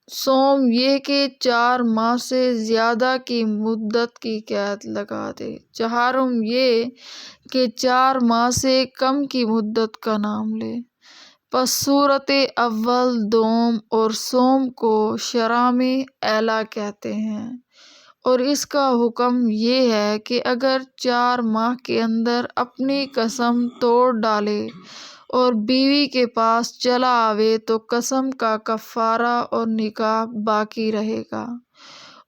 سوم یہ کہ 4 ماہ سے زیادہ کی مدت کی قید لگا دے، چہارم یہ کہ 4 ماہ سے کم کی مدت کا نام لے۔ پس صورت اول، دوم اور سوم کو شرع میں ایلا کہتے ہیں، اور اس کا حکم یہ ہے کہ اگر 4 ماہ کے اندر اپنی قسم توڑ ڈالے اور بیوی کے پاس چلا آوے تو قسم کا کفارہ اور نکاح باقی رہے گا،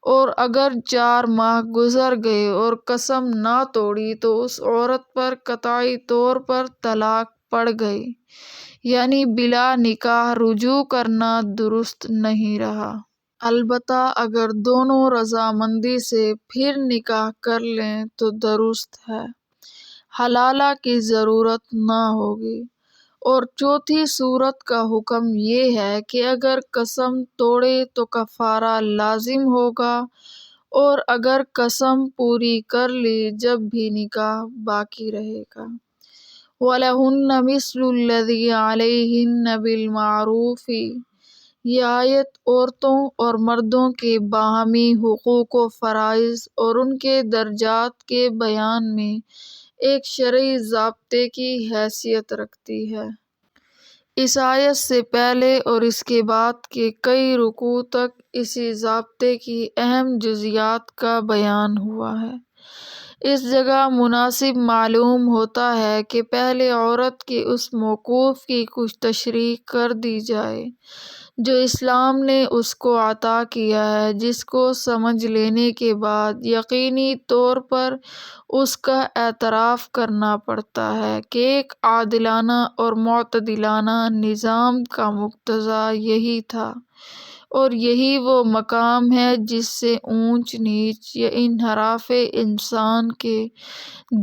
اور اگر 4 ماہ گزر گئے اور قسم نہ توڑی تو اس عورت پر قطعی طور پر طلاق پڑ گئی، یعنی بلا نکاح رجوع کرنا درست نہیں رہا۔ البتہ اگر دونوں رضامندی سے پھر نکاح کر لیں تو درست ہے، حلالہ کی ضرورت نہ ہوگی۔ اور چوتھی صورت کا حکم یہ ہے کہ اگر قسم توڑے تو کفارہ لازم ہوگا، اور اگر قسم پوری کر لی جب بھی نکاح باقی رہے گا۔ وَلَهُنَّ مِثْلُ الَّذِي عَلَيْهِنَّ بِالْمَعْرُوفِ، یہ آیت عورتوں اور مردوں کے باہمی حقوق و فرائض اور ان کے درجات کے بیان میں ایک شرعی ضابطے کی حیثیت رکھتی ہے۔ اس آیت سے پہلے اور اس کے بعد کے کئی رکوع تک اسی ضابطے کی اہم جزیات کا بیان ہوا ہے۔ اس جگہ مناسب معلوم ہوتا ہے کہ پہلے عورت کے اس موقوف کی کچھ تشریح کر دی جائے جو اسلام نے اس کو عطا کیا ہے، جس کو سمجھ لینے کے بعد یقینی طور پر اس کا اعتراف کرنا پڑتا ہے کہ ایک عادلانہ اور معتدلانہ نظام کا مقتضی یہی تھا، اور یہی وہ مقام ہے جس سے اونچ نیچ یا انحراف انسان کے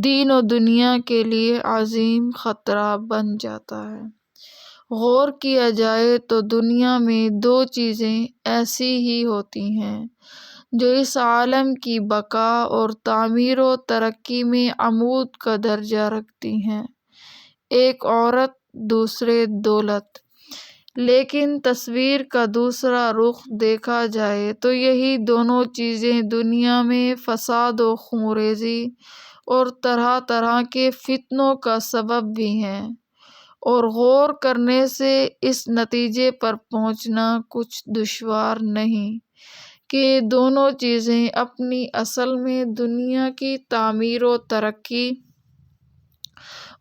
دین و دنیا کے لیے عظیم خطرہ بن جاتا ہے۔ غور کیا جائے تو دنیا میں دو چیزیں ایسی ہی ہوتی ہیں جو اس عالم کی بقا اور تعمیر و ترقی میں عمود کا درجہ رکھتی ہیں، ایک عورت، دوسرے دولت۔ لیکن تصویر کا دوسرا رخ دیکھا جائے تو یہی دونوں چیزیں دنیا میں فساد و خونریزی اور طرح طرح کے فتنوں کا سبب بھی ہیں، اور غور کرنے سے اس نتیجے پر پہنچنا کچھ دشوار نہیں کہ دونوں چیزیں اپنی اصل میں دنیا کی تعمیر و ترقی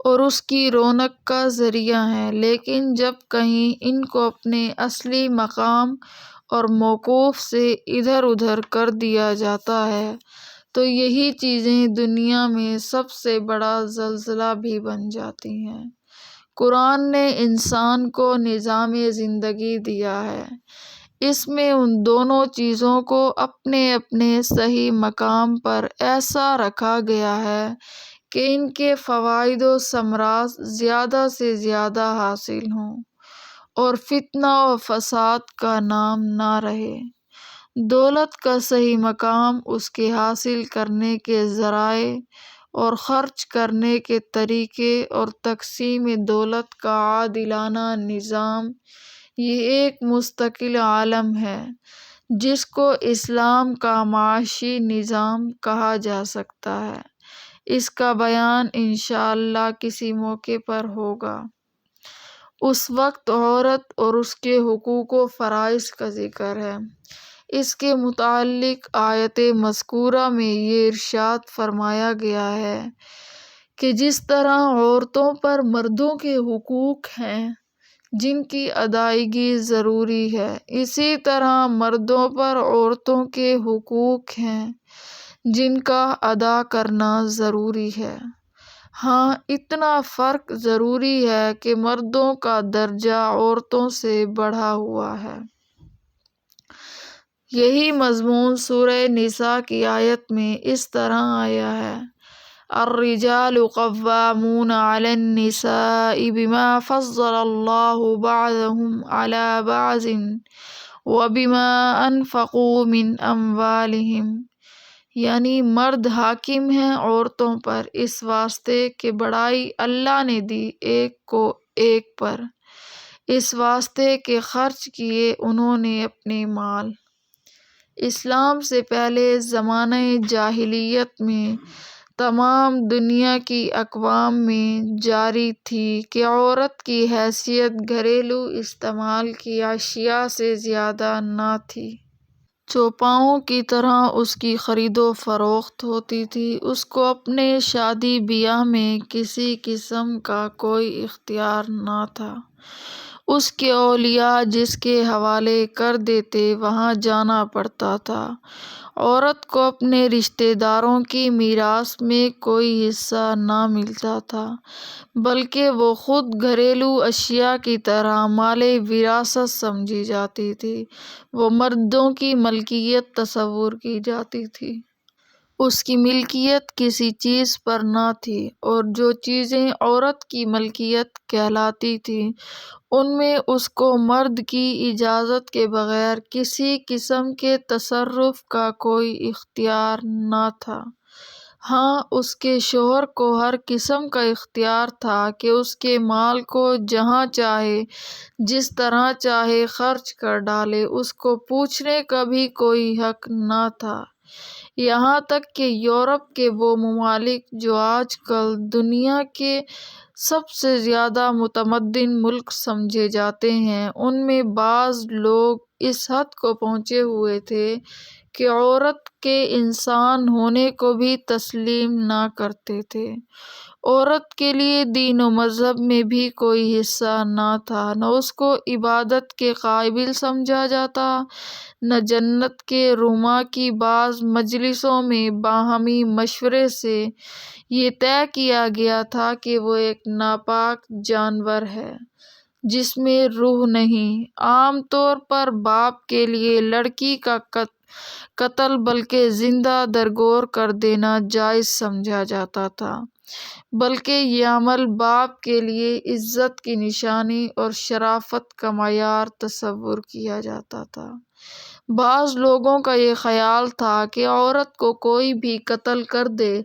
اور اس کی رونق کا ذریعہ ہیں، لیکن جب کہیں ان کو اپنے اصلی مقام اور موقف سے ادھر ادھر کر دیا جاتا ہے تو یہی چیزیں دنیا میں سب سے بڑا زلزلہ بھی بن جاتی ہیں۔ قرآن نے انسان کو نظام زندگی دیا ہے، اس میں ان دونوں چیزوں کو اپنے اپنے صحیح مقام پر ایسا رکھا گیا ہے کہ ان کے فوائد و ثمرات زیادہ سے زیادہ حاصل ہوں اور فتنہ و فساد کا نام نہ رہے۔ دولت کا صحیح مقام، اس کے حاصل کرنے کے ذرائع اور خرچ کرنے کے طریقے اور تقسیم دولت کا عادلانہ نظام، یہ ایک مستقل عالم ہے جس کو اسلام کا معاشی نظام کہا جا سکتا ہے۔ اس کا بیان انشاءاللہ کسی موقع پر ہوگا۔ اس وقت عورت اور اس کے حقوق و فرائض کا ذکر ہے۔ اس کے متعلق آیت مذکورہ میں یہ ارشاد فرمایا گیا ہے کہ جس طرح عورتوں پر مردوں کے حقوق ہیں جن کی ادائیگی ضروری ہے، اسی طرح مردوں پر عورتوں کے حقوق ہیں جن کا ادا کرنا ضروری ہے۔ ہاں، اتنا فرق ضروری ہے کہ مردوں کا درجہ عورتوں سے بڑھا ہوا ہے۔ یہی مضمون سورہ نساء کی آیت میں اس طرح آیا ہے: الرجال قوامون علی النساء بما فضل اللہ بعضهم علی بعض وبما انفقوا من اموالہم، یعنی مرد حاکم ہیں عورتوں پر اس واسطے کہ بڑائی اللہ نے دی ایک کو ایک پر، اس واسطے کہ خرچ کیے انہوں نے اپنے مال۔ اسلام سے پہلے زمانہ جاہلیت میں تمام دنیا کی اقوام میں جاری تھی کہ عورت کی حیثیت گھریلو استعمال کی اشیاء سے زیادہ نہ تھی۔ چوپاؤں کی طرح اس کی خرید و فروخت ہوتی تھی، اس کو اپنے شادی بیاہ میں کسی قسم کا کوئی اختیار نہ تھا۔ اس کے اولیاء جس کے حوالے کر دیتے وہاں جانا پڑتا تھا۔ عورت کو اپنے رشتہ داروں کی میراث میں کوئی حصہ نہ ملتا تھا، بلکہ وہ خود گھریلو اشیاء کی طرح مال وراثت سمجھی جاتی تھی، وہ مردوں کی ملکیت تصور کی جاتی تھی۔ اس کی ملکیت کسی چیز پر نہ تھی، اور جو چیزیں عورت کی ملکیت کہلاتی تھیں ان میں اس کو مرد کی اجازت کے بغیر کسی قسم کے تصرف کا کوئی اختیار نہ تھا۔ ہاں، اس کے شوہر کو ہر قسم کا اختیار تھا کہ اس کے مال کو جہاں چاہے جس طرح چاہے خرچ کر ڈالے، اس کو پوچھنے کا بھی کوئی حق نہ تھا۔ یہاں تک کہ یورپ کے وہ ممالک جو آج کل دنیا کے سب سے زیادہ متمدن ملک سمجھے جاتے ہیں، ان میں بعض لوگ اس حد کو پہنچے ہوئے تھے کہ عورت کے انسان ہونے کو بھی تسلیم نہ کرتے تھے۔ عورت کے لیے دین و مذہب میں بھی کوئی حصہ نہ تھا، نہ اس کو عبادت کے قابل سمجھا جاتا، نہ جنت کے رُوما کی بعض مجلسوں میں باہمی مشورے سے یہ طے کیا گیا تھا کہ وہ ایک ناپاک جانور ہے جس میں روح نہیں۔ عام طور پر باپ کے لیے لڑکی کا قتل بلکہ زندہ درگور کر دینا جائز سمجھا جاتا تھا، بلکہ یہ عمل باپ کے لیے عزت کی نشانی اور شرافت کا معیار تصور کیا جاتا تھا۔ بعض لوگوں کا یہ خیال تھا کہ عورت کو کوئی بھی قتل کر دے،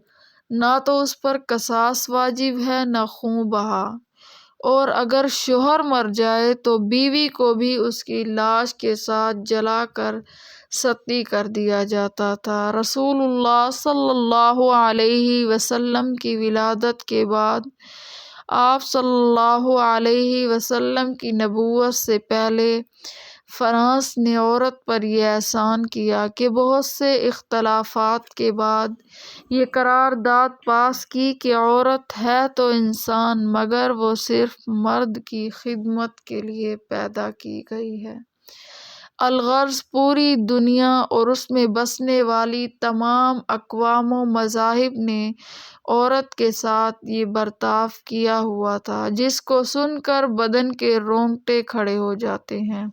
نہ تو اس پر قصاص واجب ہے نہ خون بہا، اور اگر شوہر مر جائے تو بیوی کو بھی اس کی لاش کے ساتھ جلا کر ستی کر دیا جاتا تھا۔ رسول اللہ صلی اللہ علیہ وسلم کی ولادت کے بعد آپ صلی اللہ علیہ وسلم کی نبوت سے پہلے فرانس نے عورت پر یہ احسان کیا کہ بہت سے اختلافات کے بعد یہ قرارداد پاس کی کہ عورت ہے تو انسان مگر وہ صرف مرد کی خدمت کے لیے پیدا کی گئی ہے۔ الغرض پوری دنیا اور اس میں بسنے والی تمام اقوام و مذاہب نے عورت کے ساتھ یہ برتاؤ کیا ہوا تھا جس کو سن کر بدن کے رونگٹے کھڑے ہو جاتے ہیں۔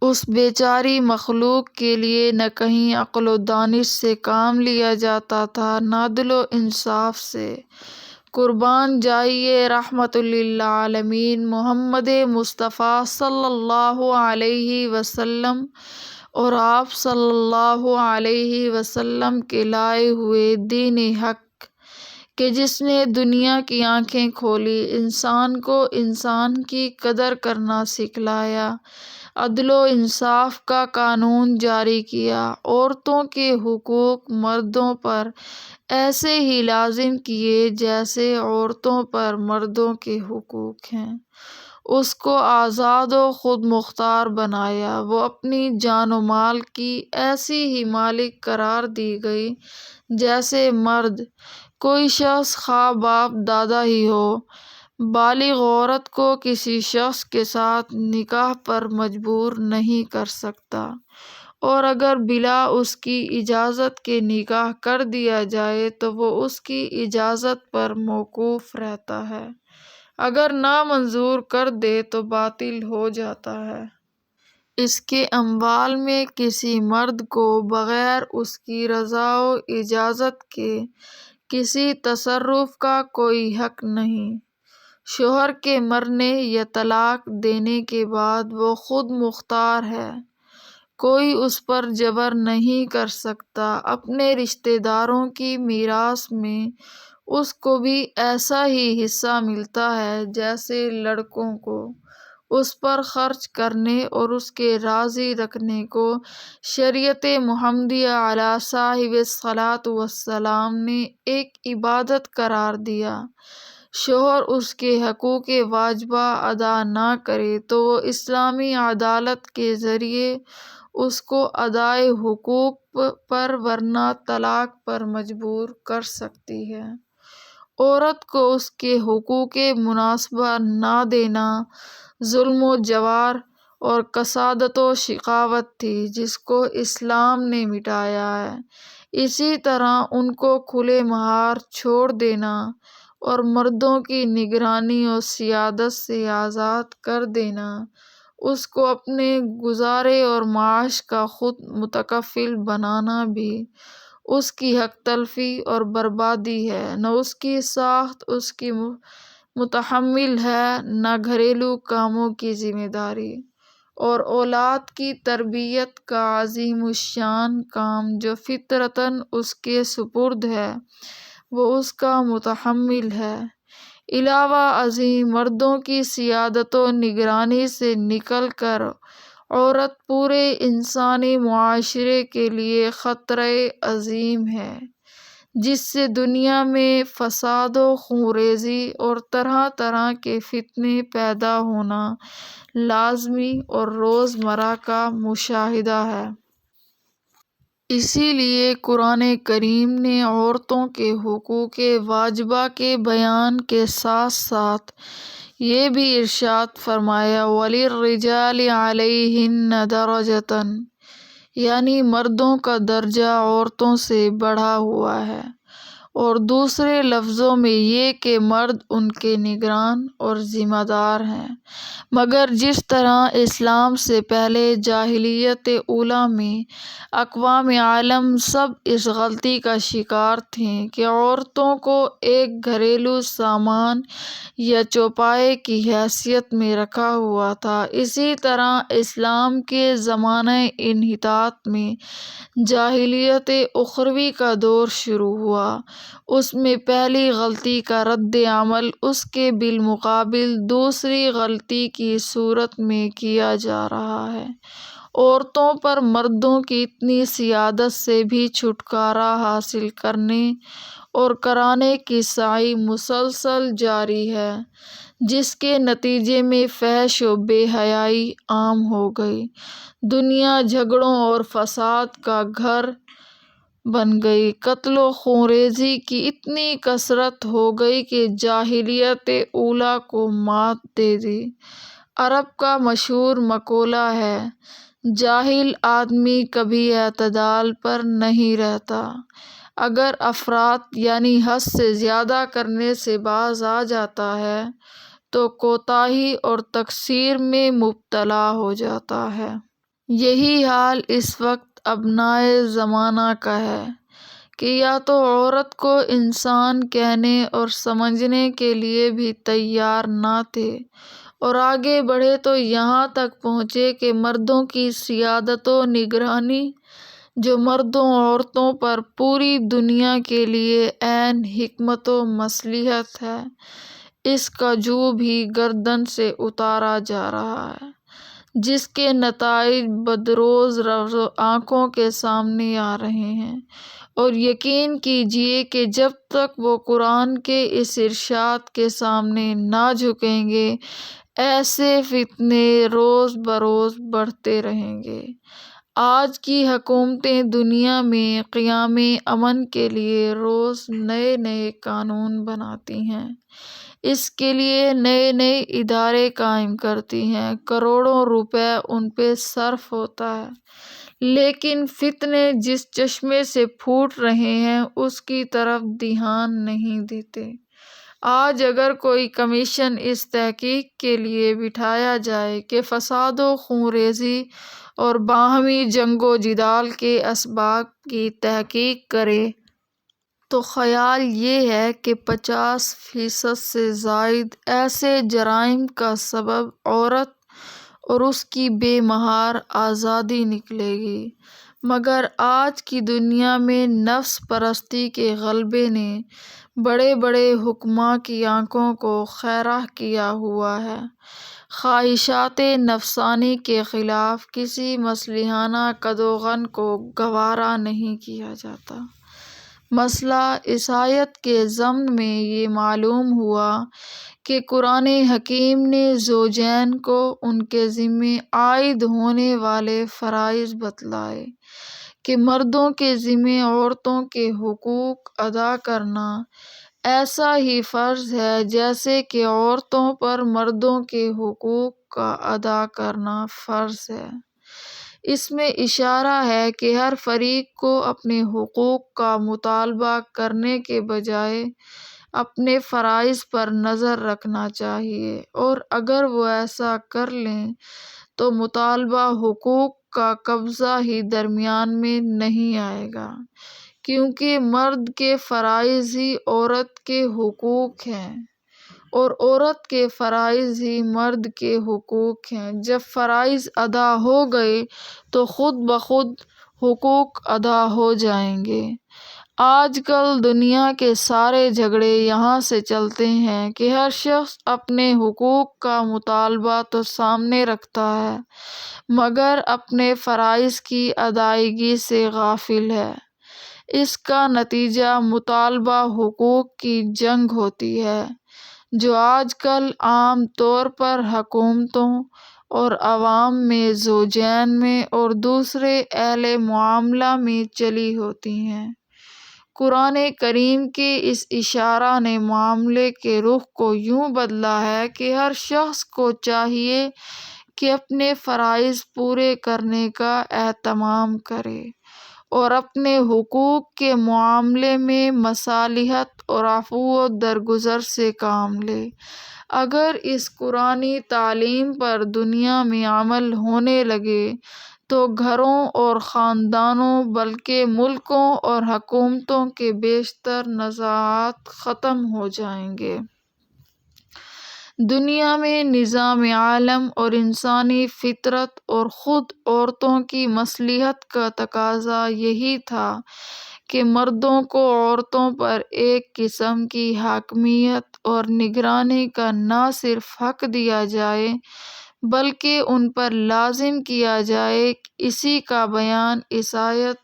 اس بیچاری مخلوق کے لیے نہ کہیں عقل و دانش سے کام لیا جاتا تھا نہ عدل و انصاف سے۔ قربان جائیے رحمت للعالمین محمد مصطفیٰ صلی اللہ علیہ وسلم اور آپ صلی اللہ علیہ وسلم کے لائے ہوئے دین حق کہ جس نے دنیا کی آنکھیں کھولی، انسان کو انسان کی قدر کرنا سکھلایا، عدل و انصاف کا قانون جاری کیا، عورتوں کے حقوق مردوں پر ایسے ہی لازم کیے جیسے عورتوں پر مردوں کے حقوق ہیں، اس کو آزاد و خود مختار بنایا، وہ اپنی جان و مال کی ایسی ہی مالک قرار دی گئی جیسے مرد۔ کوئی شخص خواہ باپ دادا ہی ہو، بالغ عورت کو کسی شخص کے ساتھ نکاح پر مجبور نہیں کر سکتا، اور اگر بلا اس کی اجازت کے نکاح کر دیا جائے تو وہ اس کی اجازت پر موقوف رہتا ہے، اگر نامنظور کر دے تو باطل ہو جاتا ہے۔ اس کے اموال میں کسی مرد کو بغیر اس کی رضا و اجازت کے کسی تصرف کا کوئی حق نہیں۔ شوہر کے مرنے یا طلاق دینے کے بعد وہ خود مختار ہے، کوئی اس پر جبر نہیں کر سکتا۔ اپنے رشتہ داروں کی میراث میں اس کو بھی ایسا ہی حصہ ملتا ہے جیسے لڑکوں کو۔ اس پر خرچ کرنے اور اس کے راضی رکھنے کو شریعت محمدیہ علی صاحب الصلاۃ والسلام نے ایک عبادت قرار دیا۔ شوہر اس کے حقوق واجبہ ادا نہ کرے تو وہ اسلامی عدالت کے ذریعے اس کو ادائے حقوق پر ورنہ طلاق پر مجبور کر سکتی ہے۔ عورت کو اس کے حقوق مناسبہ نہ دینا ظلم و جوار اور کسادت و شقاوت تھی جس کو اسلام نے مٹایا ہے۔ اسی طرح ان کو کھلے مہار چھوڑ دینا اور مردوں کی نگرانی و سیادت سے آزاد کر دینا اس کو اپنے گزارے اور معاش کا خود متکفل بنانا بھی اس کی حق تلفی اور بربادی ہے۔ نہ اس کی ساخت اس کی متحمل ہے نہ گھریلو کاموں کی ذمہ داری، اور اولاد کی تربیت کا عظیم الشان کام جو فطرتاً اس کے سپرد ہے وہ اس کا متحمل ہے۔ علاوہ ازیں مردوں کی سیادت و نگرانی سے نکل کر عورت پورے انسانی معاشرے کے لیے خطرہ عظیم ہے جس سے دنیا میں فساد و خونریزی اور طرح طرح کے فتنے پیدا ہونا لازمی اور روزمرہ کا مشاہدہ ہے۔ اسی لیے قرآن کریم نے عورتوں کے حقوق واجبہ کے بیان کے ساتھ ساتھ یہ بھی ارشاد فرمایا وَلِلرِّجَالِ عَلَيْهِنَّ دَرَجَةٌ، یعنی مردوں کا درجہ عورتوں سے بڑھا ہوا ہے، اور دوسرے لفظوں میں یہ کہ مرد ان کے نگران اور ذمہ دار ہیں۔ مگر جس طرح اسلام سے پہلے جاہلیت اولیٰ میں اقوام عالم سب اس غلطی کا شکار تھیں کہ عورتوں کو ایک گھریلو سامان یا چوپائے کی حیثیت میں رکھا ہوا تھا، اسی طرح اسلام کے زمانہ انحطاط میں جاہلیت اخروی کا دور شروع ہوا۔ اس میں پہلی غلطی کا رد عمل اس کے بالمقابل دوسری غلطی کی صورت میں کیا جا رہا ہے۔ عورتوں پر مردوں کی اتنی سیادت سے بھی چھٹکارا حاصل کرنے اور کرانے کی سعی مسلسل جاری ہے، جس کے نتیجے میں فحش و بے حیائی عام ہو گئی، دنیا جھگڑوں اور فساد کا گھر بن گئی، قتل و خونریزی کی اتنی کثرت ہو گئی کہ جاہلیت اولیٰ کو مات دے دی۔ عرب کا مشہور مقولہ ہے، جاہل آدمی کبھی اعتدال پر نہیں رہتا۔ اگر افراط یعنی حد سے زیادہ کرنے سے باز آ جاتا ہے تو کوتاہی اور تقصیر میں مبتلا ہو جاتا ہے۔ یہی حال اس وقت ابنائے زمانہ کا ہے کہ یا تو عورت کو انسان کہنے اور سمجھنے کے لیے بھی تیار نہ تھے، اور آگے بڑھے تو یہاں تک پہنچے کہ مردوں کی سیادت و نگرانی، جو مردوں عورتوں پر پوری دنیا کے لیے عین حکمت و مصلحت ہے، اس کا جو بھی گردن سے اتارا جا رہا ہے، جس کے نتائج بدروز روز آنکھوں کے سامنے آ رہے ہیں، اور یقین کیجیے کہ جب تک وہ قرآن کے اس ارشاد کے سامنے نہ جھکیں گے، ایسے فتنے روز بروز بڑھتے رہیں گے۔ آج کی حکومتیں دنیا میں قیام امن کے لیے روز نئے نئے قانون بناتی ہیں، اس کے لیے نئے نئے ادارے قائم کرتی ہیں، کروڑوں روپے ان پہ صرف ہوتا ہے، لیکن فتنے جس چشمے سے پھوٹ رہے ہیں اس کی طرف دھیان نہیں دیتے۔ آج اگر کوئی کمیشن اس تحقیق کے لیے بٹھایا جائے کہ فساد و خونریزی اور باہمی جنگ و جدال کے اسباب کی تحقیق کرے، تو خیال یہ ہے کہ 50% سے زائد ایسے جرائم کا سبب عورت اور اس کی بے مہار آزادی نکلے گی۔ مگر آج کی دنیا میں نفس پرستی کے غلبے نے بڑے بڑے حکماں کی آنکھوں کو خیرہ کیا ہوا ہے۔ خواہشات نفسانی کے خلاف کسی مصلحانہ قدغن کو گوارا نہیں کیا جاتا۔ مثلا اس آیت کے ضمن میں یہ معلوم ہوا کہ قرآن حکیم نے زوجین کو ان کے ذمہ عائد ہونے والے فرائض بتلائے کہ مردوں کے ذمہ عورتوں کے حقوق ادا کرنا ایسا ہی فرض ہے جیسے کہ عورتوں پر مردوں کے حقوق کا ادا کرنا فرض ہے۔ اس میں اشارہ ہے کہ ہر فریق کو اپنے حقوق کا مطالبہ کرنے کے بجائے اپنے فرائض پر نظر رکھنا چاہیے، اور اگر وہ ایسا کر لیں تو مطالبہ حقوق کا قبضہ ہی درمیان میں نہیں آئے گا، کیونکہ مرد کے فرائض ہی عورت کے حقوق ہیں اور عورت کے فرائض ہی مرد کے حقوق ہیں۔ جب فرائض ادا ہو گئے تو خود بخود حقوق ادا ہو جائیں گے۔ آج کل دنیا کے سارے جھگڑے یہاں سے چلتے ہیں کہ ہر شخص اپنے حقوق کا مطالبہ تو سامنے رکھتا ہے مگر اپنے فرائض کی ادائیگی سے غافل ہے۔ اس کا نتیجہ مطالبہ حقوق کی جنگ ہوتی ہے، جو آج کل عام طور پر حکومتوں اور عوام میں، زوجین میں اور دوسرے اہل معاملہ میں چلی ہوتی ہیں۔ قرآن کریم کے اس اشارہ نے معاملے کے رخ کو یوں بدلا ہے کہ ہر شخص کو چاہیے کہ اپنے فرائض پورے کرنے کا اہتمام کرے اور اپنے حقوق کے معاملے میں مصالحت اور عفو و درگزر سے کام لے۔ اگر اس قرآنی تعلیم پر دنیا میں عمل ہونے لگے تو گھروں اور خاندانوں بلکہ ملکوں اور حکومتوں کے بیشتر نزاعات ختم ہو جائیں گے۔ دنیا میں نظام عالم اور انسانی فطرت اور خود عورتوں کی مصلحت کا تقاضا یہی تھا کہ مردوں کو عورتوں پر ایک قسم کی حاکمیت اور نگرانی کا نہ صرف حق دیا جائے بلکہ ان پر لازم کیا جائے۔ اسی کا بیان اس آیت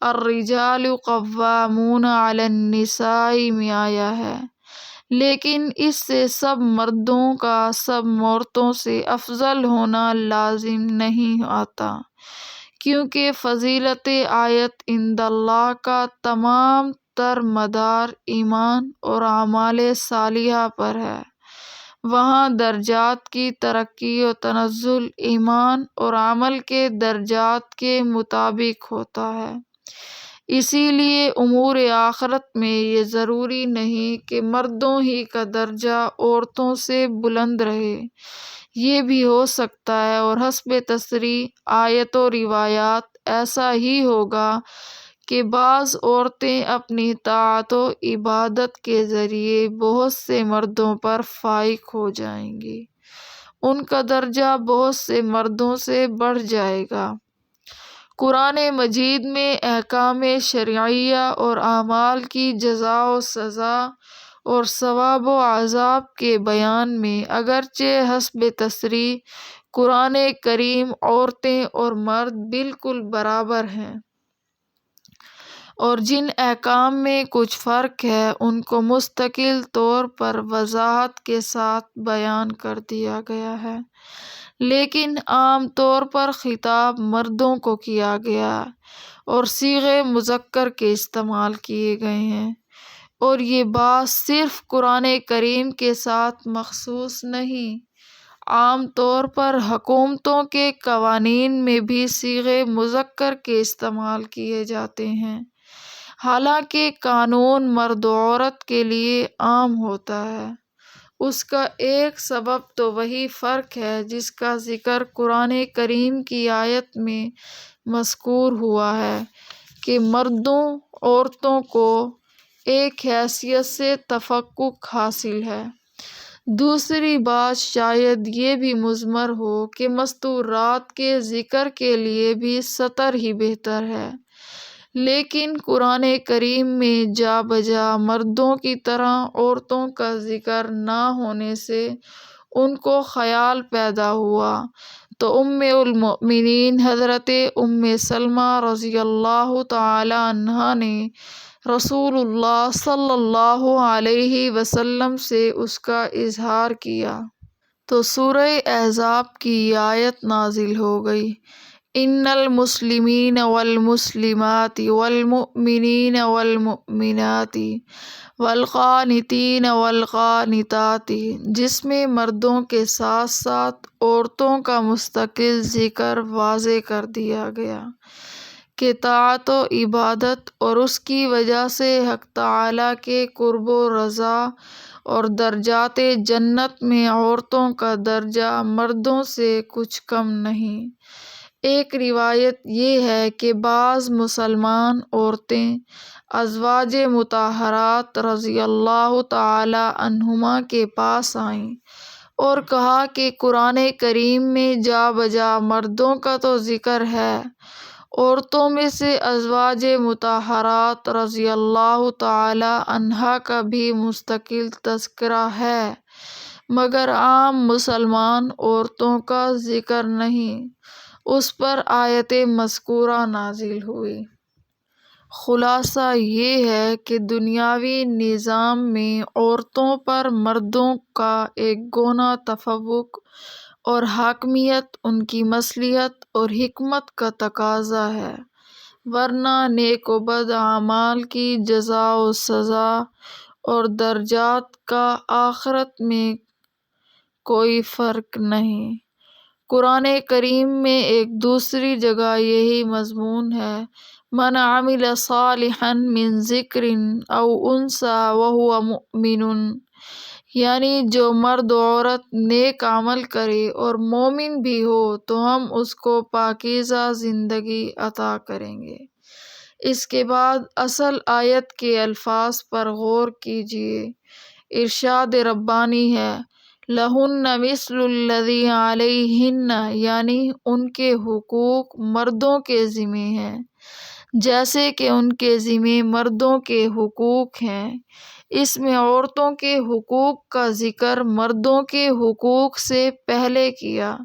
الرجال قوامون علی النساء میں آیا ہے۔ لیکن اس سے سب مردوں کا سب عورتوں سے افضل ہونا لازم نہیں آتا، کیونکہ فضیلت آیت عند اللہ کا تمام تر مدار ایمان اور اعمال صالحہ پر ہے۔ وہاں درجات کی ترقی و تنزل ایمان اور عمل کے درجات کے مطابق ہوتا ہے۔ اسی لیے امور آخرت میں یہ ضروری نہیں کہ مردوں ہی کا درجہ عورتوں سے بلند رہے، یہ بھی ہو سکتا ہے اور حسب تصریح آیت و روایات ایسا ہی ہوگا کہ بعض عورتیں اپنی طاعت و عبادت کے ذریعے بہت سے مردوں پر فائق ہو جائیں گی، ان کا درجہ بہت سے مردوں سے بڑھ جائے گا۔ قرآن مجید میں احکام شرعیہ اور اعمال کی جزا و سزا اور ثواب و عذاب کے بیان میں اگرچہ حسب تصریح قرآن کریم عورتیں اور مرد بالکل برابر ہیں، اور جن احکام میں کچھ فرق ہے ان کو مستقل طور پر وضاحت کے ساتھ بیان کر دیا گیا ہے، لیکن عام طور پر خطاب مردوں کو کیا گیا اور صیغے مذکر کے استعمال کیے گئے ہیں، اور یہ بات صرف قرآن کریم کے ساتھ مخصوص نہیں، عام طور پر حکومتوں کے قوانین میں بھی صیغے مذکر کے استعمال کیے جاتے ہیں، حالانکہ قانون مرد و عورت کے لیے عام ہوتا ہے۔ اس کا ایک سبب تو وہی فرق ہے جس کا ذکر قرآن کریم کی آیت میں مذکور ہوا ہے کہ مردوں عورتوں کو ایک حیثیت سے تفکک حاصل ہے۔ دوسری بات شاید یہ بھی مضمر ہو کہ مستورات کے ذکر کے لیے بھی سطر ہی بہتر ہے، لیکن قرآن کریم میں جا بجا مردوں کی طرح عورتوں کا ذکر نہ ہونے سے ان کو خیال پیدا ہوا تو ام المؤمنین حضرت ام سلمہ رضی اللہ تعالی عنہا نے رسول اللہ صلی اللہ علیہ وسلم سے اس کا اظہار کیا تو سورہ احزاب کی یہ آیت نازل ہو گئی، ان المسلمین والمسلمات والمؤمنین والمؤمنات والقانتین والقانتات، جس میں مردوں کے ساتھ ساتھ عورتوں کا مستقل ذکر واضح کر دیا گیا کہ طاعت و عبادت اور اس کی وجہ سے حق تعالیٰ کے قرب و رضا اور درجات جنت میں عورتوں کا درجہ مردوں سے کچھ کم نہیں۔ ایک روایت یہ ہے کہ بعض مسلمان عورتیں ازواج مطہرات رضی اللہ تعالی عنہما کے پاس آئیں اور کہا کہ قرآن کریم میں جا بجا مردوں کا تو ذکر ہے، عورتوں میں سے ازواج مطہرات رضی اللہ تعالی عنہا کا بھی مستقل تذکرہ ہے، مگر عام مسلمان عورتوں کا ذکر نہیں۔ اس پر آیت مذکورہ نازل ہوئی۔ خلاصہ یہ ہے کہ دنیاوی نظام میں عورتوں پر مردوں کا ایک گونا تفوق اور حاکمیت ان کی مصلحت اور حکمت کا تقاضا ہے، ورنہ نیک و بد اعمال کی جزا و سزا اور درجات کا آخرت میں کوئی فرق نہیں۔ قرآن کریم میں ایک دوسری جگہ یہی مضمون ہے، من عمل صالحا من ذکر او انثی وہو مؤمن، یعنی جو مرد و عورت نیک عمل کرے اور مومن بھی ہو تو ہم اس کو پاکیزہ زندگی عطا کریں گے۔ اس کے بعد اصل آیت کے الفاظ پر غور کیجیے۔ ارشاد ربانی ہے، لہن مثل الذی علیہن، یعنی ان کے حقوق مردوں کے ذمہ ہیں جیسے کہ ان کے ذمہ مردوں کے حقوق ہیں۔ اس میں عورتوں کے حقوق کا ذکر مردوں کے حقوق سے پہلے کیا،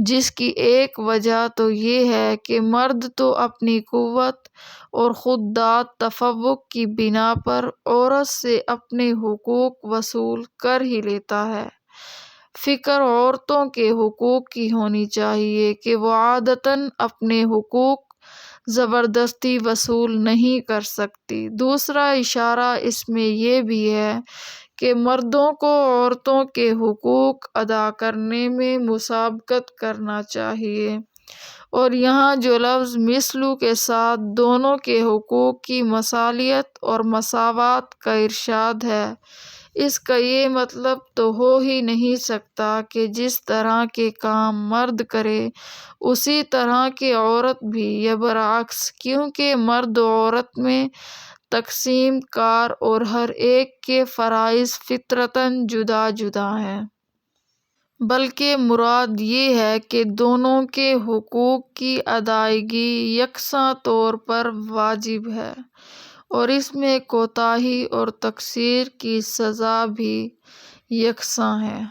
جس کی ایک وجہ تو یہ ہے کہ مرد تو اپنی قوت اور خودداد تفوق کی بنا پر عورت سے اپنے حقوق وصول کر ہی لیتا ہے۔ فکر عورتوں کے حقوق کی ہونی چاہیے کہ وہ عادتاً اپنے حقوق زبردستی وصول نہیں کر سکتی۔ دوسرا اشارہ اس میں یہ بھی ہے کہ مردوں کو عورتوں کے حقوق ادا کرنے میں مسابقت کرنا چاہیے، اور یہاں جو لفظ مثلو کے ساتھ دونوں کے حقوق کی مثالیت اور مساوات کا ارشاد ہے، اس کا یہ مطلب تو ہو ہی نہیں سکتا کہ جس طرح کے کام مرد کرے اسی طرح کی عورت بھی، یا برعکس، کیونکہ مرد و عورت میں تقسیم کار اور ہر ایک کے فرائض فطرتاً جدا جدا ہیں، بلکہ مراد یہ ہے کہ دونوں کے حقوق کی ادائیگی یکساں طور پر واجب ہے، اور اس میں کوتاہی اور تقصیر کی سزا بھی یکساں ہے۔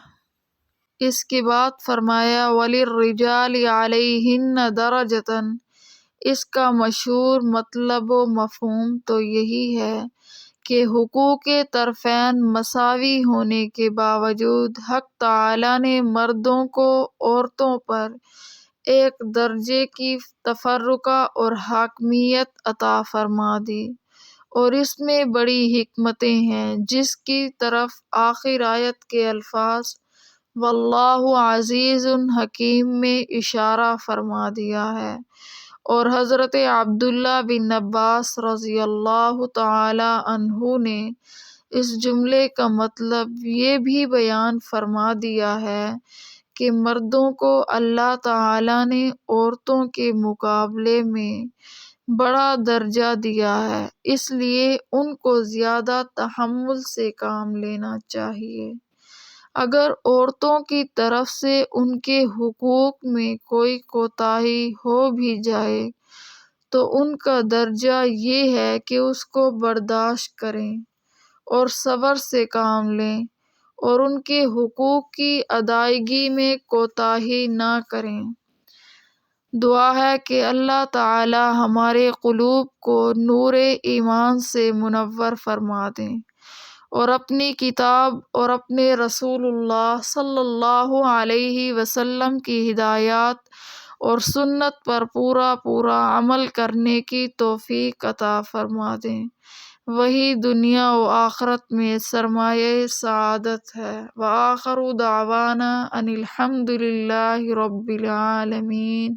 اس کے بعد فرمایا وَلِلرِّجَالِ عَلَيْهِنَّ دَرَجَةٌ، اس کا مشہور مطلب و مفہوم تو یہی ہے کہ حقوق طرفین مساوی ہونے کے باوجود حق تعالیٰ نے مردوں کو عورتوں پر ایک درجے کی تفرقہ اور حاکمیت عطا فرما دی، اور اس میں بڑی حکمتیں ہیں، جس کی طرف آخر آیت کے الفاظ واللہ عزیز حکیم میں اشارہ فرما دیا ہے۔ اور حضرت عبداللہ بن عباس رضی اللہ تعالی عنہ نے اس جملے کا مطلب یہ بھی بیان فرما دیا ہے کہ مردوں کو اللہ تعالیٰ نے عورتوں کے مقابلے میں بڑا درجہ دیا ہے، اس لیے ان کو زیادہ تحمل سے کام لینا چاہیے۔ اگر عورتوں کی طرف سے ان کے حقوق میں کوئی کوتاہی ہو بھی جائے تو ان کا درجہ یہ ہے کہ اس کو برداشت کریں اور صبر سے کام لیں، اور ان کے حقوق کی ادائیگی میں کوتاہی نہ کریں۔ دعا ہے کہ اللہ تعالی ہمارے قلوب کو نور ایمان سے منور فرما دیں، اور اپنی کتاب اور اپنے رسول اللہ صلی اللہ علیہ وسلم کی ہدایات اور سنت پر پورا پورا عمل کرنے کی توفیق عطا فرما دیں۔ وہی دنیا و آخرت میں سرمایہ سعادت ہے۔ وآخر دعوانا ان الحمد للہ رب العالمین۔